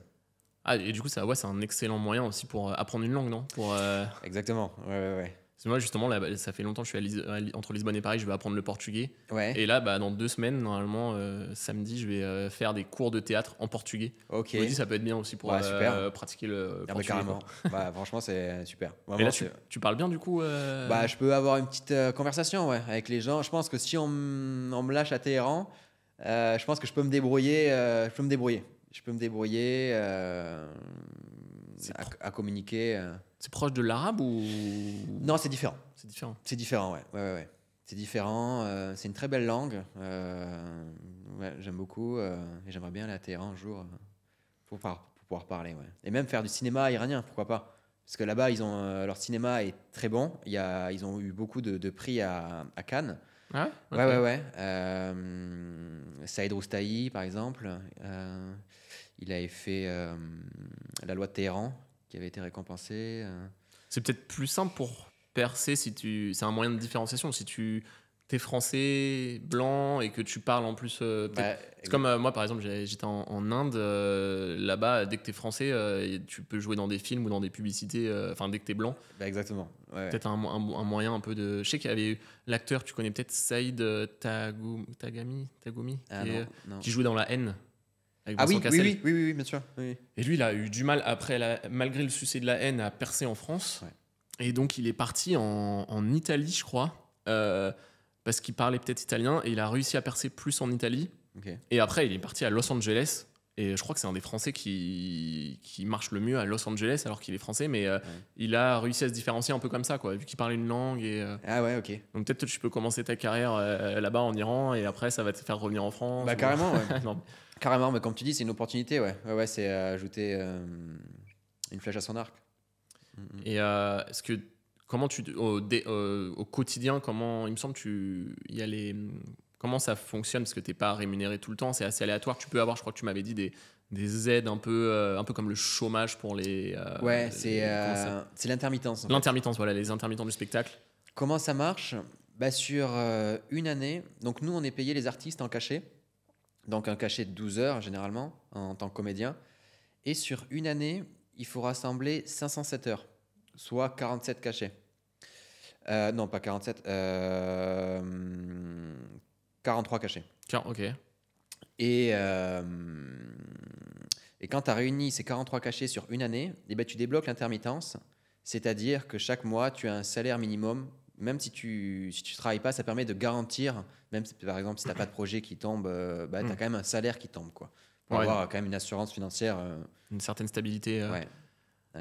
Ah, et du coup, ça, c'est un excellent moyen aussi pour apprendre une langue, non? Exactement, ouais. Parce que moi, justement, là, ça fait longtemps que je suis entre Lisbonne et Paris, je vais apprendre le portugais. Ouais. Et là, dans 2 semaines, normalement, samedi, je vais faire des cours de théâtre en portugais. Ok. Je me dis, ça peut être bien aussi pour pratiquer le portugais. Carrément. Franchement, c'est super. Vraiment, et là, tu parles bien du coup je peux avoir une petite conversation avec les gens. Je pense que si on me lâche à Téhéran, je pense que je peux me débrouiller. Je peux me débrouiller à communiquer. C'est proche de l'arabe ou... Non, c'est différent. C'est différent. C'est différent, ouais. C'est différent. C'est une très belle langue. J'aime beaucoup. Et j'aimerais bien aller à Téhéran un jour pour pouvoir parler. Ouais. Et même faire du cinéma iranien, pourquoi pas. Parce que là-bas, leur cinéma est très bon. Ils ont eu beaucoup de prix à Cannes. Ah ouais, ouais. Saïd Roustahi, par exemple. Il avait fait La loi de Téhéran, qui avait été récompensée. C'est peut-être plus simple pour percer c'est un moyen de différenciation. Si tu es français, blanc et que tu parles en plus. C'est comme moi, par exemple, j'étais en Inde. Là-bas, dès que tu es français, tu peux jouer dans des films ou dans des publicités. Dès que tu es blanc. Exactement. Ouais. Peut-être un moyen un peu de. Je sais qu'il y avait eu l'acteur, tu connais peut-être Saïd Tagoumi, qui jouait dans La Haine. Oui, bien sûr. Oui. Et lui, il a eu du mal, malgré le succès de La Haine, à percer en France. Ouais. Et donc, il est parti en Italie, je crois, parce qu'il parlait peut-être italien, et il a réussi à percer plus en Italie. Okay. Et après, il est parti à Los Angeles. Et je crois que c'est un des Français qui marche le mieux à Los Angeles, alors qu'il est français, mais il a réussi à se différencier un peu comme ça, quoi, vu qu'il parle une langue. Ah ouais, ok. Donc peut-être que tu peux commencer ta carrière là-bas en Iran, et après, ça va te faire revenir en France. Carrément, ouais. Non. Carrément, mais comme tu dis, c'est une opportunité, ouais, c'est ajouter une flèche à son arc. Et est-ce que au quotidien, comment il me semble comment ça fonctionne, parce que t'es pas rémunéré tout le temps, c'est assez aléatoire. Tu peux avoir, je crois que tu m'avais dit des aides un peu comme le chômage pour les. C'est l'intermittence. L'intermittence, voilà, les intermittents du spectacle. Comment ça marche? Sur une année, donc nous on est payé les artistes en cachet. Donc un cachet de 12 heures généralement en tant que comédien. Et sur une année, il faut rassembler 507 heures, soit 47 cachets. Non, pas 47, 43 cachets. Ok. Et quand tu as réuni ces 43 cachets sur une année, tu débloques l'intermittence, c'est-à-dire que chaque mois, tu as un salaire minimum. Même si tu travailles pas, ça permet de garantir, même si, par exemple, si tu n'as pas de projet qui tombe, tu as quand même un salaire qui tombe, quoi. Pour avoir quand même une assurance financière. Une certaine stabilité. Ouais.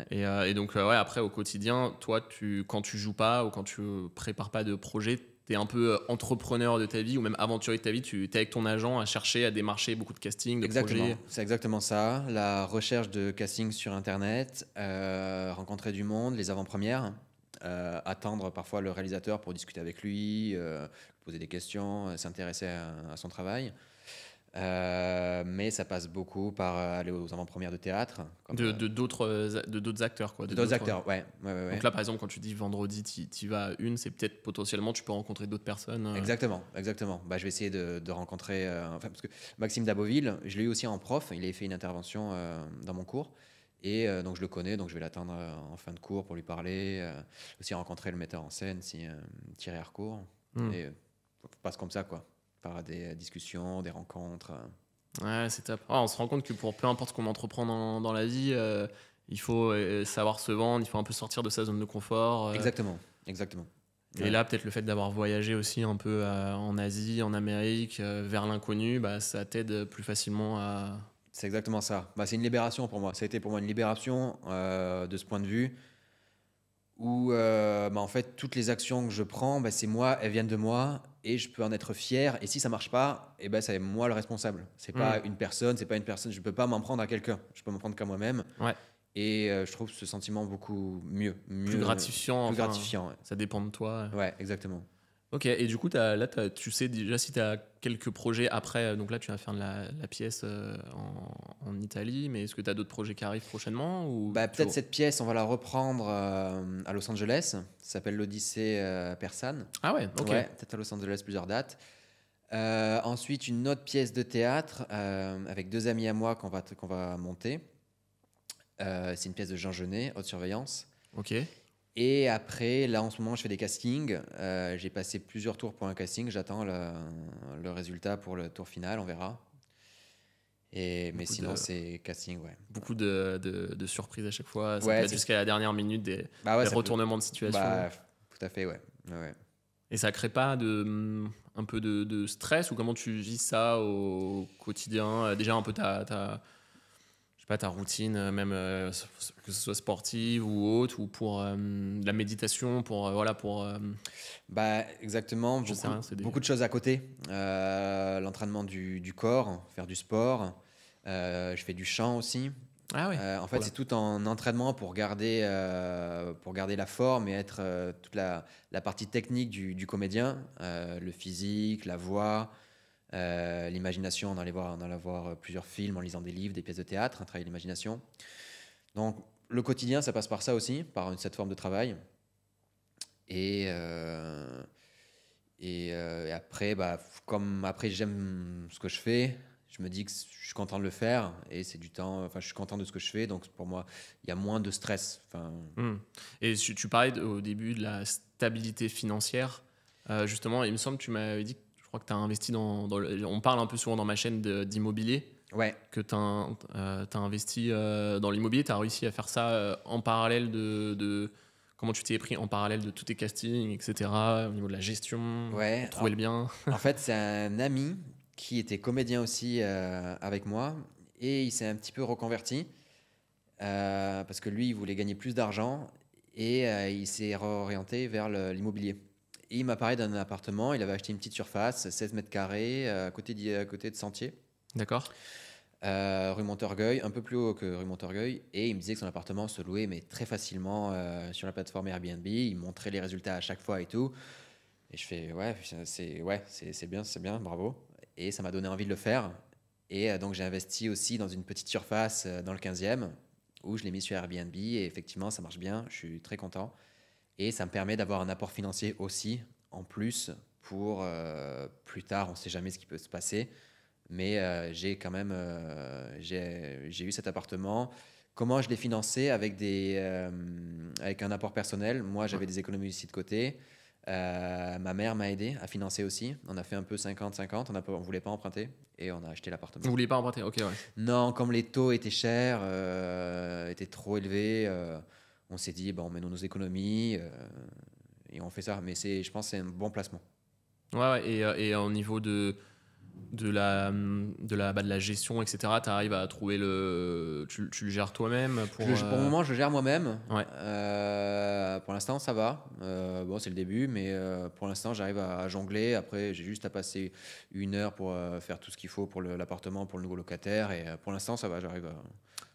Et donc, après, au quotidien, toi, quand tu joues pas ou quand tu prépares pas de projet, tu es un peu entrepreneur de ta vie ou même aventurier de ta vie, tu es avec ton agent à chercher, à démarcher beaucoup de castings, de projets. C'est exactement ça. La recherche de casting sur Internet, rencontrer du monde, les avant-premières. Attendre parfois le réalisateur pour discuter avec lui, poser des questions, s'intéresser à son travail. Mais ça passe beaucoup par aller aux avant-premières de théâtre. D'autres acteurs, quoi. D'autres acteurs, ouais. Donc là, par exemple, quand tu dis vendredi, tu vas à une, c'est peut-être potentiellement, tu peux rencontrer d'autres personnes. Exactement. Je vais essayer de rencontrer... parce que Maxime Daboville, je l'ai eu aussi en prof, il avait fait une intervention dans mon cours. Et donc je le connais, donc je vais l'attendre en fin de cours pour lui parler. Aussi rencontrer le metteur en scène, Thierry Harcourt. Et ça passe comme ça, quoi. Par des discussions, des rencontres. Ouais, c'est top. On se rend compte que pour peu importe ce qu'on entreprend dans la vie, il faut savoir se vendre, il faut un peu sortir de sa zone de confort. Exactement. Et là, peut-être le fait d'avoir voyagé aussi un peu en Asie, en Amérique, vers l'inconnu, ça t'aide plus facilement à... C'est exactement ça. C'est une libération pour moi. Ça a été pour moi une libération de ce point de vue où en fait toutes les actions que je prends, c'est moi, elles viennent de moi et je peux en être fier. Et si ça marche pas, c'est moi le responsable. C'est pas une personne, Je peux pas m'en prendre à quelqu'un. Je peux m'en prendre qu'à moi-même. Ouais. Et je trouve ce sentiment beaucoup mieux, plus gratifiant. Plus gratifiant. Ouais. Ça dépend de toi. Ouais, exactement. Ok, et du coup, tu sais déjà si tu as quelques projets après. Donc là, tu vas faire de la pièce en Italie, mais est-ce que tu as d'autres projets qui arrivent prochainement ou Peut-être cette pièce, on va la reprendre à Los Angeles. Ça s'appelle l'Odyssée persane. Ah ouais, ok. Ouais, peut-être à Los Angeles, plusieurs dates. Ensuite, une autre pièce de théâtre avec 2 amis à moi qu'on va monter. C'est une pièce de Jean Genet, Haute Surveillance. Ok. Et après, là en ce moment, je fais des castings. J'ai passé plusieurs tours pour un casting. J'attends le résultat pour le tour final, on verra. Mais sinon, c'est casting, ouais. Beaucoup de surprises à chaque fois. Ça Ouais, peut être jusqu'à la dernière minute des ouais, retournements de situation. Tout à fait, ouais. Ouais. Et ça crée pas un peu de stress ou comment tu vis ça au quotidien? Déjà un peu je sais pas, ta routine, même que ce soit sportive ou autre, ou pour de la méditation, pour Exactement, beaucoup de choses à côté. L'entraînement du corps, faire du sport. Je fais du chant aussi. Ah ouais. En fait, c'est tout en entraînement pour garder la forme et être toute la partie technique du comédien, le physique, la voix, l'imagination, en allant voir plusieurs films, en lisant des livres, des pièces de théâtre, un travail d'imagination. Donc, le quotidien, ça passe par ça aussi, par cette forme de travail. Et après, comme après j'aime ce que je fais, je me dis que je suis content de le faire et c'est du temps. Enfin, je suis content de ce que je fais, donc pour moi, il y a moins de stress. Et tu parlais au début de la stabilité financière. Justement, il me semble que tu m'avais dit, je crois que tu as investi on parle un peu souvent dans ma chaîne d'immobilier. Ouais. Que tu as investi dans l'immobilier, tu as réussi à faire ça en parallèle de comment tu t'es pris en parallèle de tous tes castings, etc., au niveau de la gestion, Ouais. pour trouver le bien. En fait, c'est un ami qui était comédien aussi avec moi et il s'est un petit peu reconverti parce que lui, il voulait gagner plus d'argent et il s'est réorienté vers l'immobilier. Et il m'a parlé d'un appartement, il avait acheté une petite surface, 16 mètres carrés, à côté de Sentier. D'accord. Rue Montorgueil, un peu plus haut que rue Montorgueil, et il me disait que son appartement se louait mais très facilement sur la plateforme Airbnb. Il montrait les résultats à chaque fois et tout. Et je fais c'est bien, bravo. Et ça m'a donné envie de le faire. Et donc j'ai investi aussi dans une petite surface dans le 15e où je l'ai mis sur Airbnb et effectivement ça marche bien. Je suis très content et ça me permet d'avoir un apport financier aussi en plus pour plus tard. On ne sait jamais ce qui peut se passer. Mais j'ai quand même j'ai eu cet appartement. Comment je l'ai financé avec un apport personnel. Moi, j'avais des économies aussi de côté. Ma mère m'a aidé à financer aussi. On a fait un peu 50-50. On voulait pas emprunter et on a acheté l'appartement. Vous vouliez pas emprunter? Ok, ouais. Non, comme les taux étaient chers, étaient trop élevés, on s'est dit, on met nos économies et on fait ça. Mais je pense que c'est un bon placement. Ouais, et au niveau de la gestion, etc., tu arrives à trouver tu le gères toi-même Pour le moment, je le gère moi-même. Ouais. Pour l'instant, ça va. C'est le début, mais pour l'instant, j'arrive à jongler. Après, j'ai juste à passer 1 heure pour faire tout ce qu'il faut pour l'appartement, pour le nouveau locataire. Et pour l'instant, ça va. J'arrive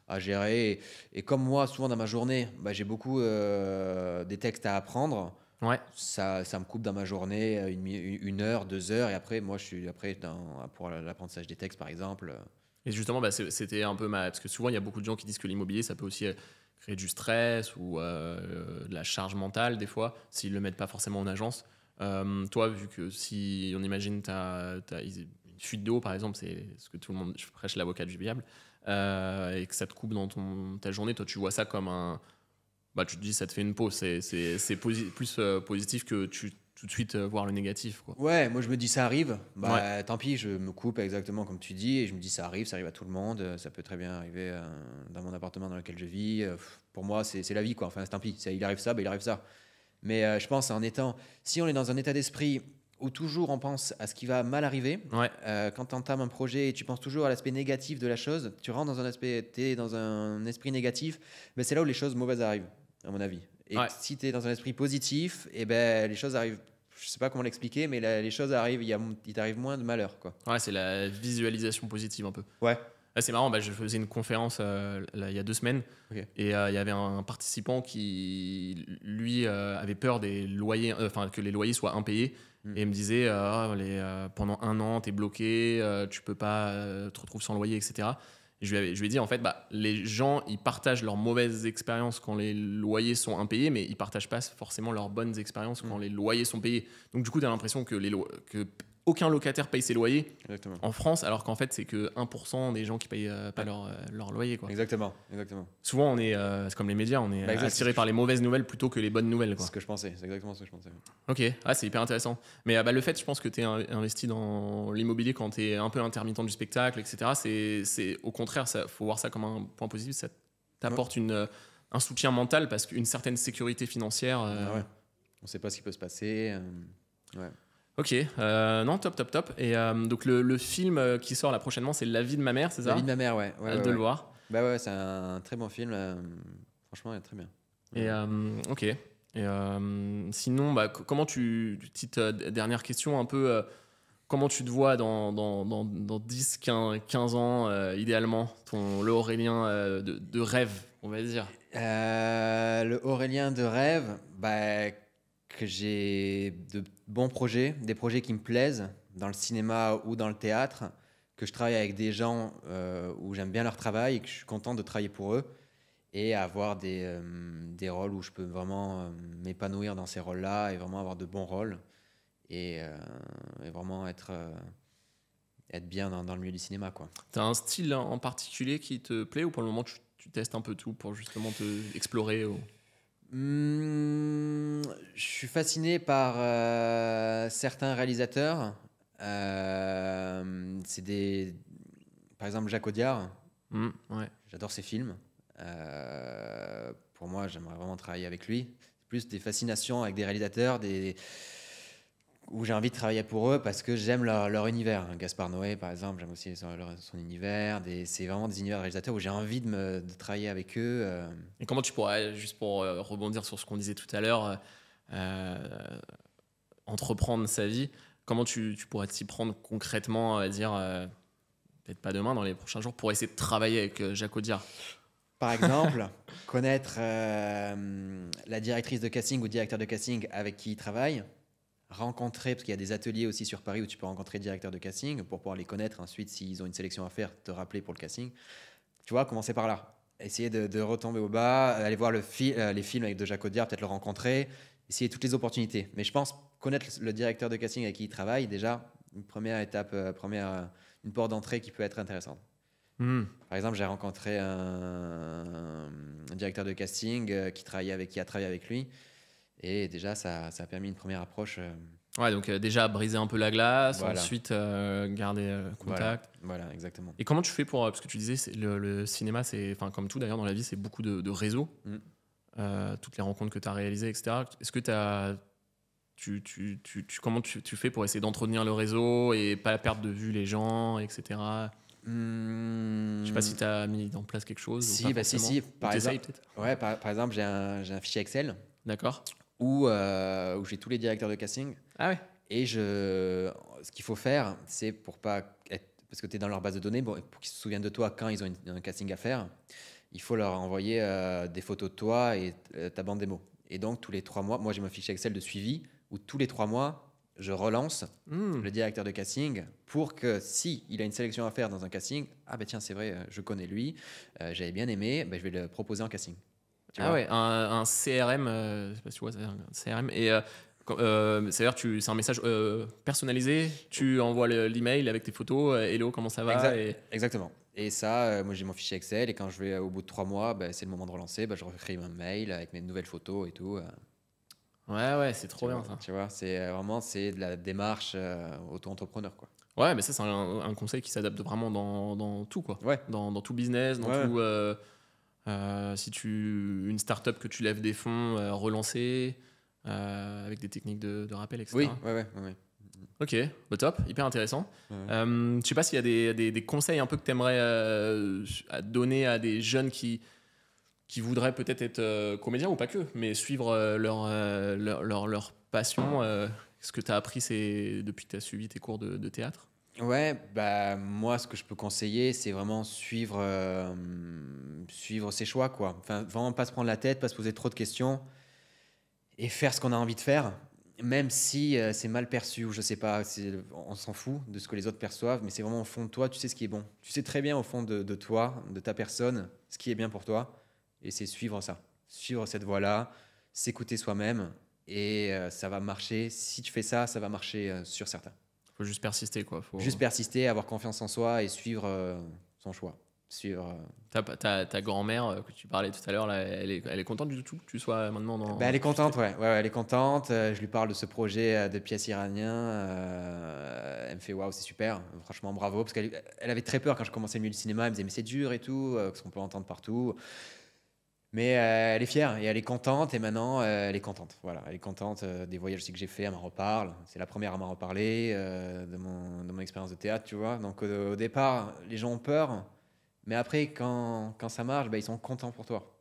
à gérer. Et comme moi, souvent dans ma journée, j'ai beaucoup des textes à apprendre. Ouais. Ça me coupe dans ma journée 1 heure, 2 heures, et après, moi, je suis pour l'apprentissage des textes, par exemple. Et justement, c'était un peu parce que souvent, il y a beaucoup de gens qui disent que l'immobilier, ça peut aussi créer du stress ou de la charge mentale, des fois, s'ils ne le mettent pas forcément en agence. Toi, vu que si on imagine t'as une fuite d'eau, par exemple, c'est ce que tout le monde, je prêche l'avocat du diable, et que ça te coupe dans ta journée, toi, tu vois ça comme un... tu te dis ça te fait une pause, c'est plus positif que tout de suite voir le négatif, quoi. Ouais, moi je me dis ça arrive, tant pis, je me coupe exactement comme tu dis et je me dis ça arrive à tout le monde, ça peut très bien arriver dans mon appartement dans lequel je vis. Pour moi c'est la vie, quoi. Enfin tant pis, il arrive ça, il arrive ça. Mais je pense si on est dans un état d'esprit où toujours on pense à ce qui va mal arriver, quand tu entames un projet et tu penses toujours à l'aspect négatif de la chose, tu rentres t'es dans un esprit négatif, c'est là où les choses mauvaises arrivent, à mon avis. Et si tu es dans un esprit positif, les choses arrivent. Je sais pas comment l'expliquer, mais les choses arrivent, il t'arrive moins de malheur, quoi. Ouais, c'est la visualisation positive un peu. Ouais. Ah, c'est marrant, je faisais une conférence là, il y a 2 semaines Ok. et il y avait un participant qui, lui, avait peur des loyers, que les loyers soient impayés et il me disait pendant 1 an, t'es bloqué, tu peux pas te retrouver sans loyer, etc. Et je lui ai dit, en fait, les gens, ils partagent leurs mauvaises expériences quand les loyers sont impayés, mais ils partagent pas forcément leurs bonnes expériences quand les loyers sont payés. Donc, du coup, tu as l'impression que aucun locataire paye ses loyers Exactement. en France, alors qu'en fait, c'est que 1% des gens qui payent pas leur loyer, quoi. Exactement. Souvent, c'est comme les médias, on est attiré par les mauvaises nouvelles plutôt que les bonnes nouvelles, quoi. C'est ce que je pensais, c'est exactement ce que je pensais. Ok, c'est hyper intéressant. Mais le fait, je pense que tu es investi dans l'immobilier quand tu es un peu intermittent du spectacle, etc., c'est au contraire, il faut voir ça comme un point positif. Ça t'apporte un soutien mental parce qu'une certaine sécurité financière. Ouais. On sait pas ce qui peut se passer. Ouais. Ok, non, top. Et donc le film qui sort là prochainement, c'est La vie de ma mère, c'est ça? La vie de ma mère, ouais. Hâte de le voir. Bah ouais, c'est un très bon film. Franchement, il est très bien. Et ok. Et sinon, comment petite dernière question un peu, comment tu te vois dans 10, 15 ans, idéalement, le Aurélien de rêve, on va dire? Le Aurélien de rêve, que j'ai de bons projets, des projets qui me plaisent dans le cinéma ou dans le théâtre, que je travaille avec des gens où j'aime bien leur travail et que je suis content de travailler pour eux et avoir des rôles où je peux vraiment m'épanouir dans ces rôles-là et vraiment avoir de bons rôles et vraiment être bien dans le milieu du cinéma, quoi. T'as un style en particulier qui te plaît ou pour le moment tu testes un peu tout pour justement te explorer Je suis fasciné par certains réalisateurs. Par exemple, Jacques Audiard. Ouais. J'adore ses films. Pour moi, j'aimerais vraiment travailler avec lui. C'est plus des fascinations avec des réalisateurs où j'ai envie de travailler pour eux parce que j'aime leur univers. Gaspard Noé, par exemple, j'aime aussi son univers. C'est vraiment des univers de réalisateurs où j'ai envie de travailler avec eux. Et comment tu pourrais, juste pour rebondir sur ce qu'on disait tout à l'heure, entreprendre sa vie, comment tu pourrais t'y prendre concrètement, on va dire, peut-être pas demain, dans les prochains jours, pour essayer de travailler avec Jacques Audiard? Par exemple, connaître la directrice de casting ou directeur de casting avec qui il travaille, rencontrer, parce qu'il y a des ateliers aussi sur Paris où tu peux rencontrer le directeur de casting pour pouvoir les connaître. Ensuite, s'ils ont une sélection à faire, te rappeler pour le casting. Tu vois, commencer par là. Essayer de retomber au bas, aller voir les films avec de Jacques Audiard, peut-être le rencontrer, essayer toutes les opportunités. Mais je pense connaître le directeur de casting avec qui il travaille, déjà, une première étape, une porte d'entrée qui peut être intéressante. Par exemple, j'ai rencontré un directeur de casting qui a travaillé avec lui. Et déjà, ça a permis une première approche. Ouais, donc déjà briser un peu la glace, Voilà. Ensuite garder contact. Voilà, exactement. Et comment tu fais pour... Parce que tu disais, le cinéma, comme tout d'ailleurs dans la vie, c'est beaucoup de réseaux. Toutes les rencontres que tu as réalisées, etc. Est-ce que comment tu fais pour essayer d'entretenir le réseau et pas perdre de vue les gens, etc. Je sais pas si tu as mis en place quelque chose. Si, ou pas forcément. si. Par exemple, peut-être. Ouais, par exemple, j'ai un fichier Excel D'accord. où j'ai tous les directeurs de casting. Ah ouais. Et ce qu'il faut faire, c'est pour pas être, parce que tu es dans leur base de données, pour qu'ils se souviennent de toi quand ils ont un casting à faire, il faut leur envoyer des photos de toi et ta bande démo. Et donc, tous les 3 mois, moi j'ai mon fichier Excel de suivi où tous les 3 mois, je relance le directeur de casting pour que si il a une sélection à faire dans un casting, tiens, c'est vrai, je connais lui, j'avais bien aimé, je vais le proposer en casting. Tu vois. Ouais, un CRM, je sais pas si tu vois, c'est un CRM. Et c'est-à-dire, c'est un message personnalisé, tu envoies l'email avec tes photos, hello, comment ça va? Exactement. Et ça, moi j'ai mon fichier Excel et quand je vais au bout de 3 mois, c'est le moment de relancer, je recrée un mail avec mes nouvelles photos et tout. Ouais, c'est trop bien ça. Tu vois, c'est de la démarche auto-entrepreneur, quoi. Ouais, mais ça, c'est un conseil qui s'adapte vraiment dans tout, quoi. Ouais. Dans tout business, dans tout. Si une start-up que tu lèves des fonds, relancer avec des techniques de rappel, etc. Oui, ouais. Ok, top, hyper intéressant. Je sais pas s'il y a des conseils un peu que tu aimerais donner à des jeunes qui voudraient peut-être être comédiens ou pas que, mais suivre leur passion. Ce que tu as appris depuis que tu as suivi tes cours de théâtre. Ouais, bah moi, ce que je peux conseiller, c'est vraiment suivre ses choix, quoi. Enfin, vraiment pas se prendre la tête, pas se poser trop de questions et faire ce qu'on a envie de faire, même si c'est mal perçu ou je sais pas, on s'en fout de ce que les autres perçoivent, mais c'est vraiment au fond de toi, tu sais ce qui est bon. Tu sais très bien au fond de toi, de ta personne, ce qui est bien pour toi, et c'est suivre ça, suivre cette voie-là, s'écouter soi-même, et ça va marcher. Si tu fais ça, ça va marcher sur certains. Faut juste persister, quoi. Juste persister, avoir confiance en soi et suivre son choix. Suivre. Ta grand-mère que tu parlais tout à l'heure, là, elle est contente du tout que tu sois maintenant dans. Bah, elle est contente, ouais, elle est contente. Je lui parle de ce projet de pièces iranien. Elle me fait waouh, c'est super. Franchement, bravo. Parce qu'elle avait très peur quand je commençais le milieu du cinéma. Elle me disait, mais c'est dur et tout, parce qu'on peut l'entendre partout. Mais elle est fière et elle est contente. Et maintenant, elle est contente. Voilà, elle est contente des voyages aussi que j'ai fait. Elle m'en reparle. C'est la première à m'en reparler de mon expérience de théâtre, tu vois. Donc au départ, les gens ont peur. Mais après, quand ça marche, bah, ils sont contents pour toi.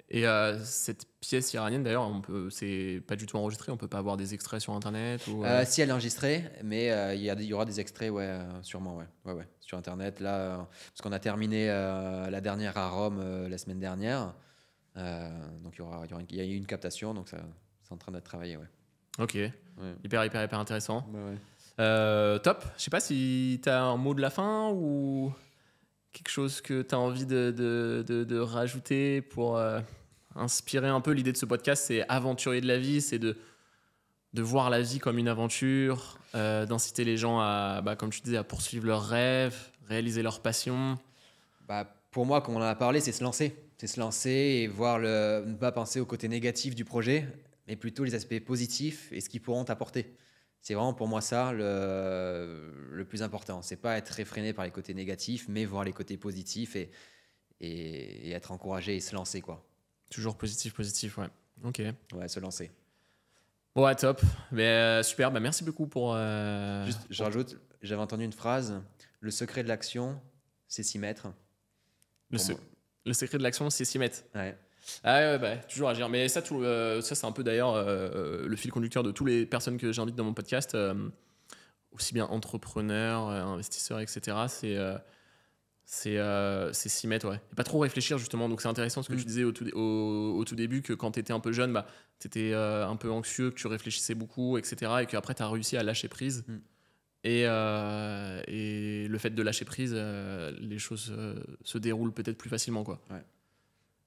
Et cette pièce iranienne, d'ailleurs, c'est pas du tout enregistré. On peut pas avoir des extraits sur Internet ou, Si elle est enregistrée, mais il y aura des extraits, ouais, sûrement, ouais, sur Internet. Là, parce qu'on a terminé la dernière à Rome la semaine dernière. Donc il y a eu une captation, donc c'est en train d'être travaillé, ouais. Ok, ouais. Hyper intéressant. Ouais. Top. Je sais pas si tu as un mot de la fin ou quelque chose que tu as envie de rajouter pour inspirer un peu. L'idée de ce podcast, c'est aventurier de la vie, c'est de voir la vie comme une aventure, d'inciter les gens à, comme tu disais, à poursuivre leurs rêves, réaliser leurs passions. Bah, pour moi, comme on en a parlé, c'est se lancer. C'est se lancer et ne pas penser au côté négatif du projet, mais plutôt les aspects positifs et ce qu'ils pourront t'apporter. C'est vraiment pour moi ça le plus important. C'est pas être réfréné par les côtés négatifs, mais voir les côtés positifs et être encouragé et se lancer, quoi. Toujours positif, ouais. Ok. Ouais, se lancer. Ouais, top. Mais, super, merci beaucoup pour... Juste, je rajoute, j'avais entendu une phrase, le secret de l'action, c'est s'y mettre. Le secret de l'action, c'est s'y mettre. Ouais. Ah ouais, toujours agir. Mais ça, c'est un peu d'ailleurs le fil conducteur de toutes les personnes que j'invite dans mon podcast, aussi bien entrepreneurs, investisseurs, etc. C'est s'y mettre, ouais. Et pas trop réfléchir, justement. Donc c'est intéressant ce que tu disais au tout début, que quand tu étais un peu jeune, tu étais un peu anxieux, que tu réfléchissais beaucoup, etc. Et qu'après, tu as réussi à lâcher prise. Et le fait de lâcher prise, les choses se déroulent peut-être plus facilement, quoi. Ouais.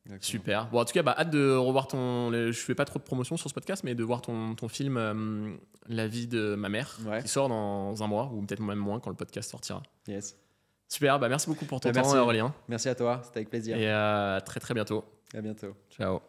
Exactement. Super. Bon, en tout cas, hâte de revoir je fais pas trop de promotion sur ce podcast, mais de voir ton film La vie de ma mère, qui sort dans un mois, ou peut-être même moins quand le podcast sortira. Yes. Super, merci beaucoup pour ton temps, Aurélien. Merci à toi, c'était avec plaisir. Et à très très bientôt. À bientôt. Ciao.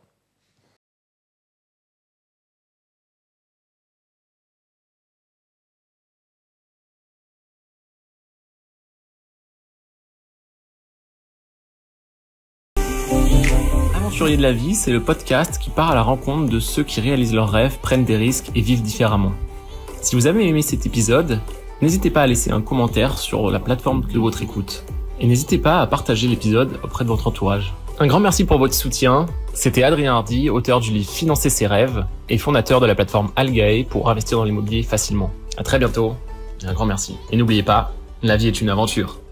Aventurier de la vie, c'est le podcast qui part à la rencontre de ceux qui réalisent leurs rêves, prennent des risques et vivent différemment. Si vous avez aimé cet épisode, n'hésitez pas à laisser un commentaire sur la plateforme de votre écoute. Et n'hésitez pas à partager l'épisode auprès de votre entourage. Un grand merci pour votre soutien. C'était Adrien Hardy, auteur du livre Financer ses rêves et fondateur de la plateforme Algae pour investir dans l'immobilier facilement. À très bientôt et un grand merci. Et n'oubliez pas, la vie est une aventure.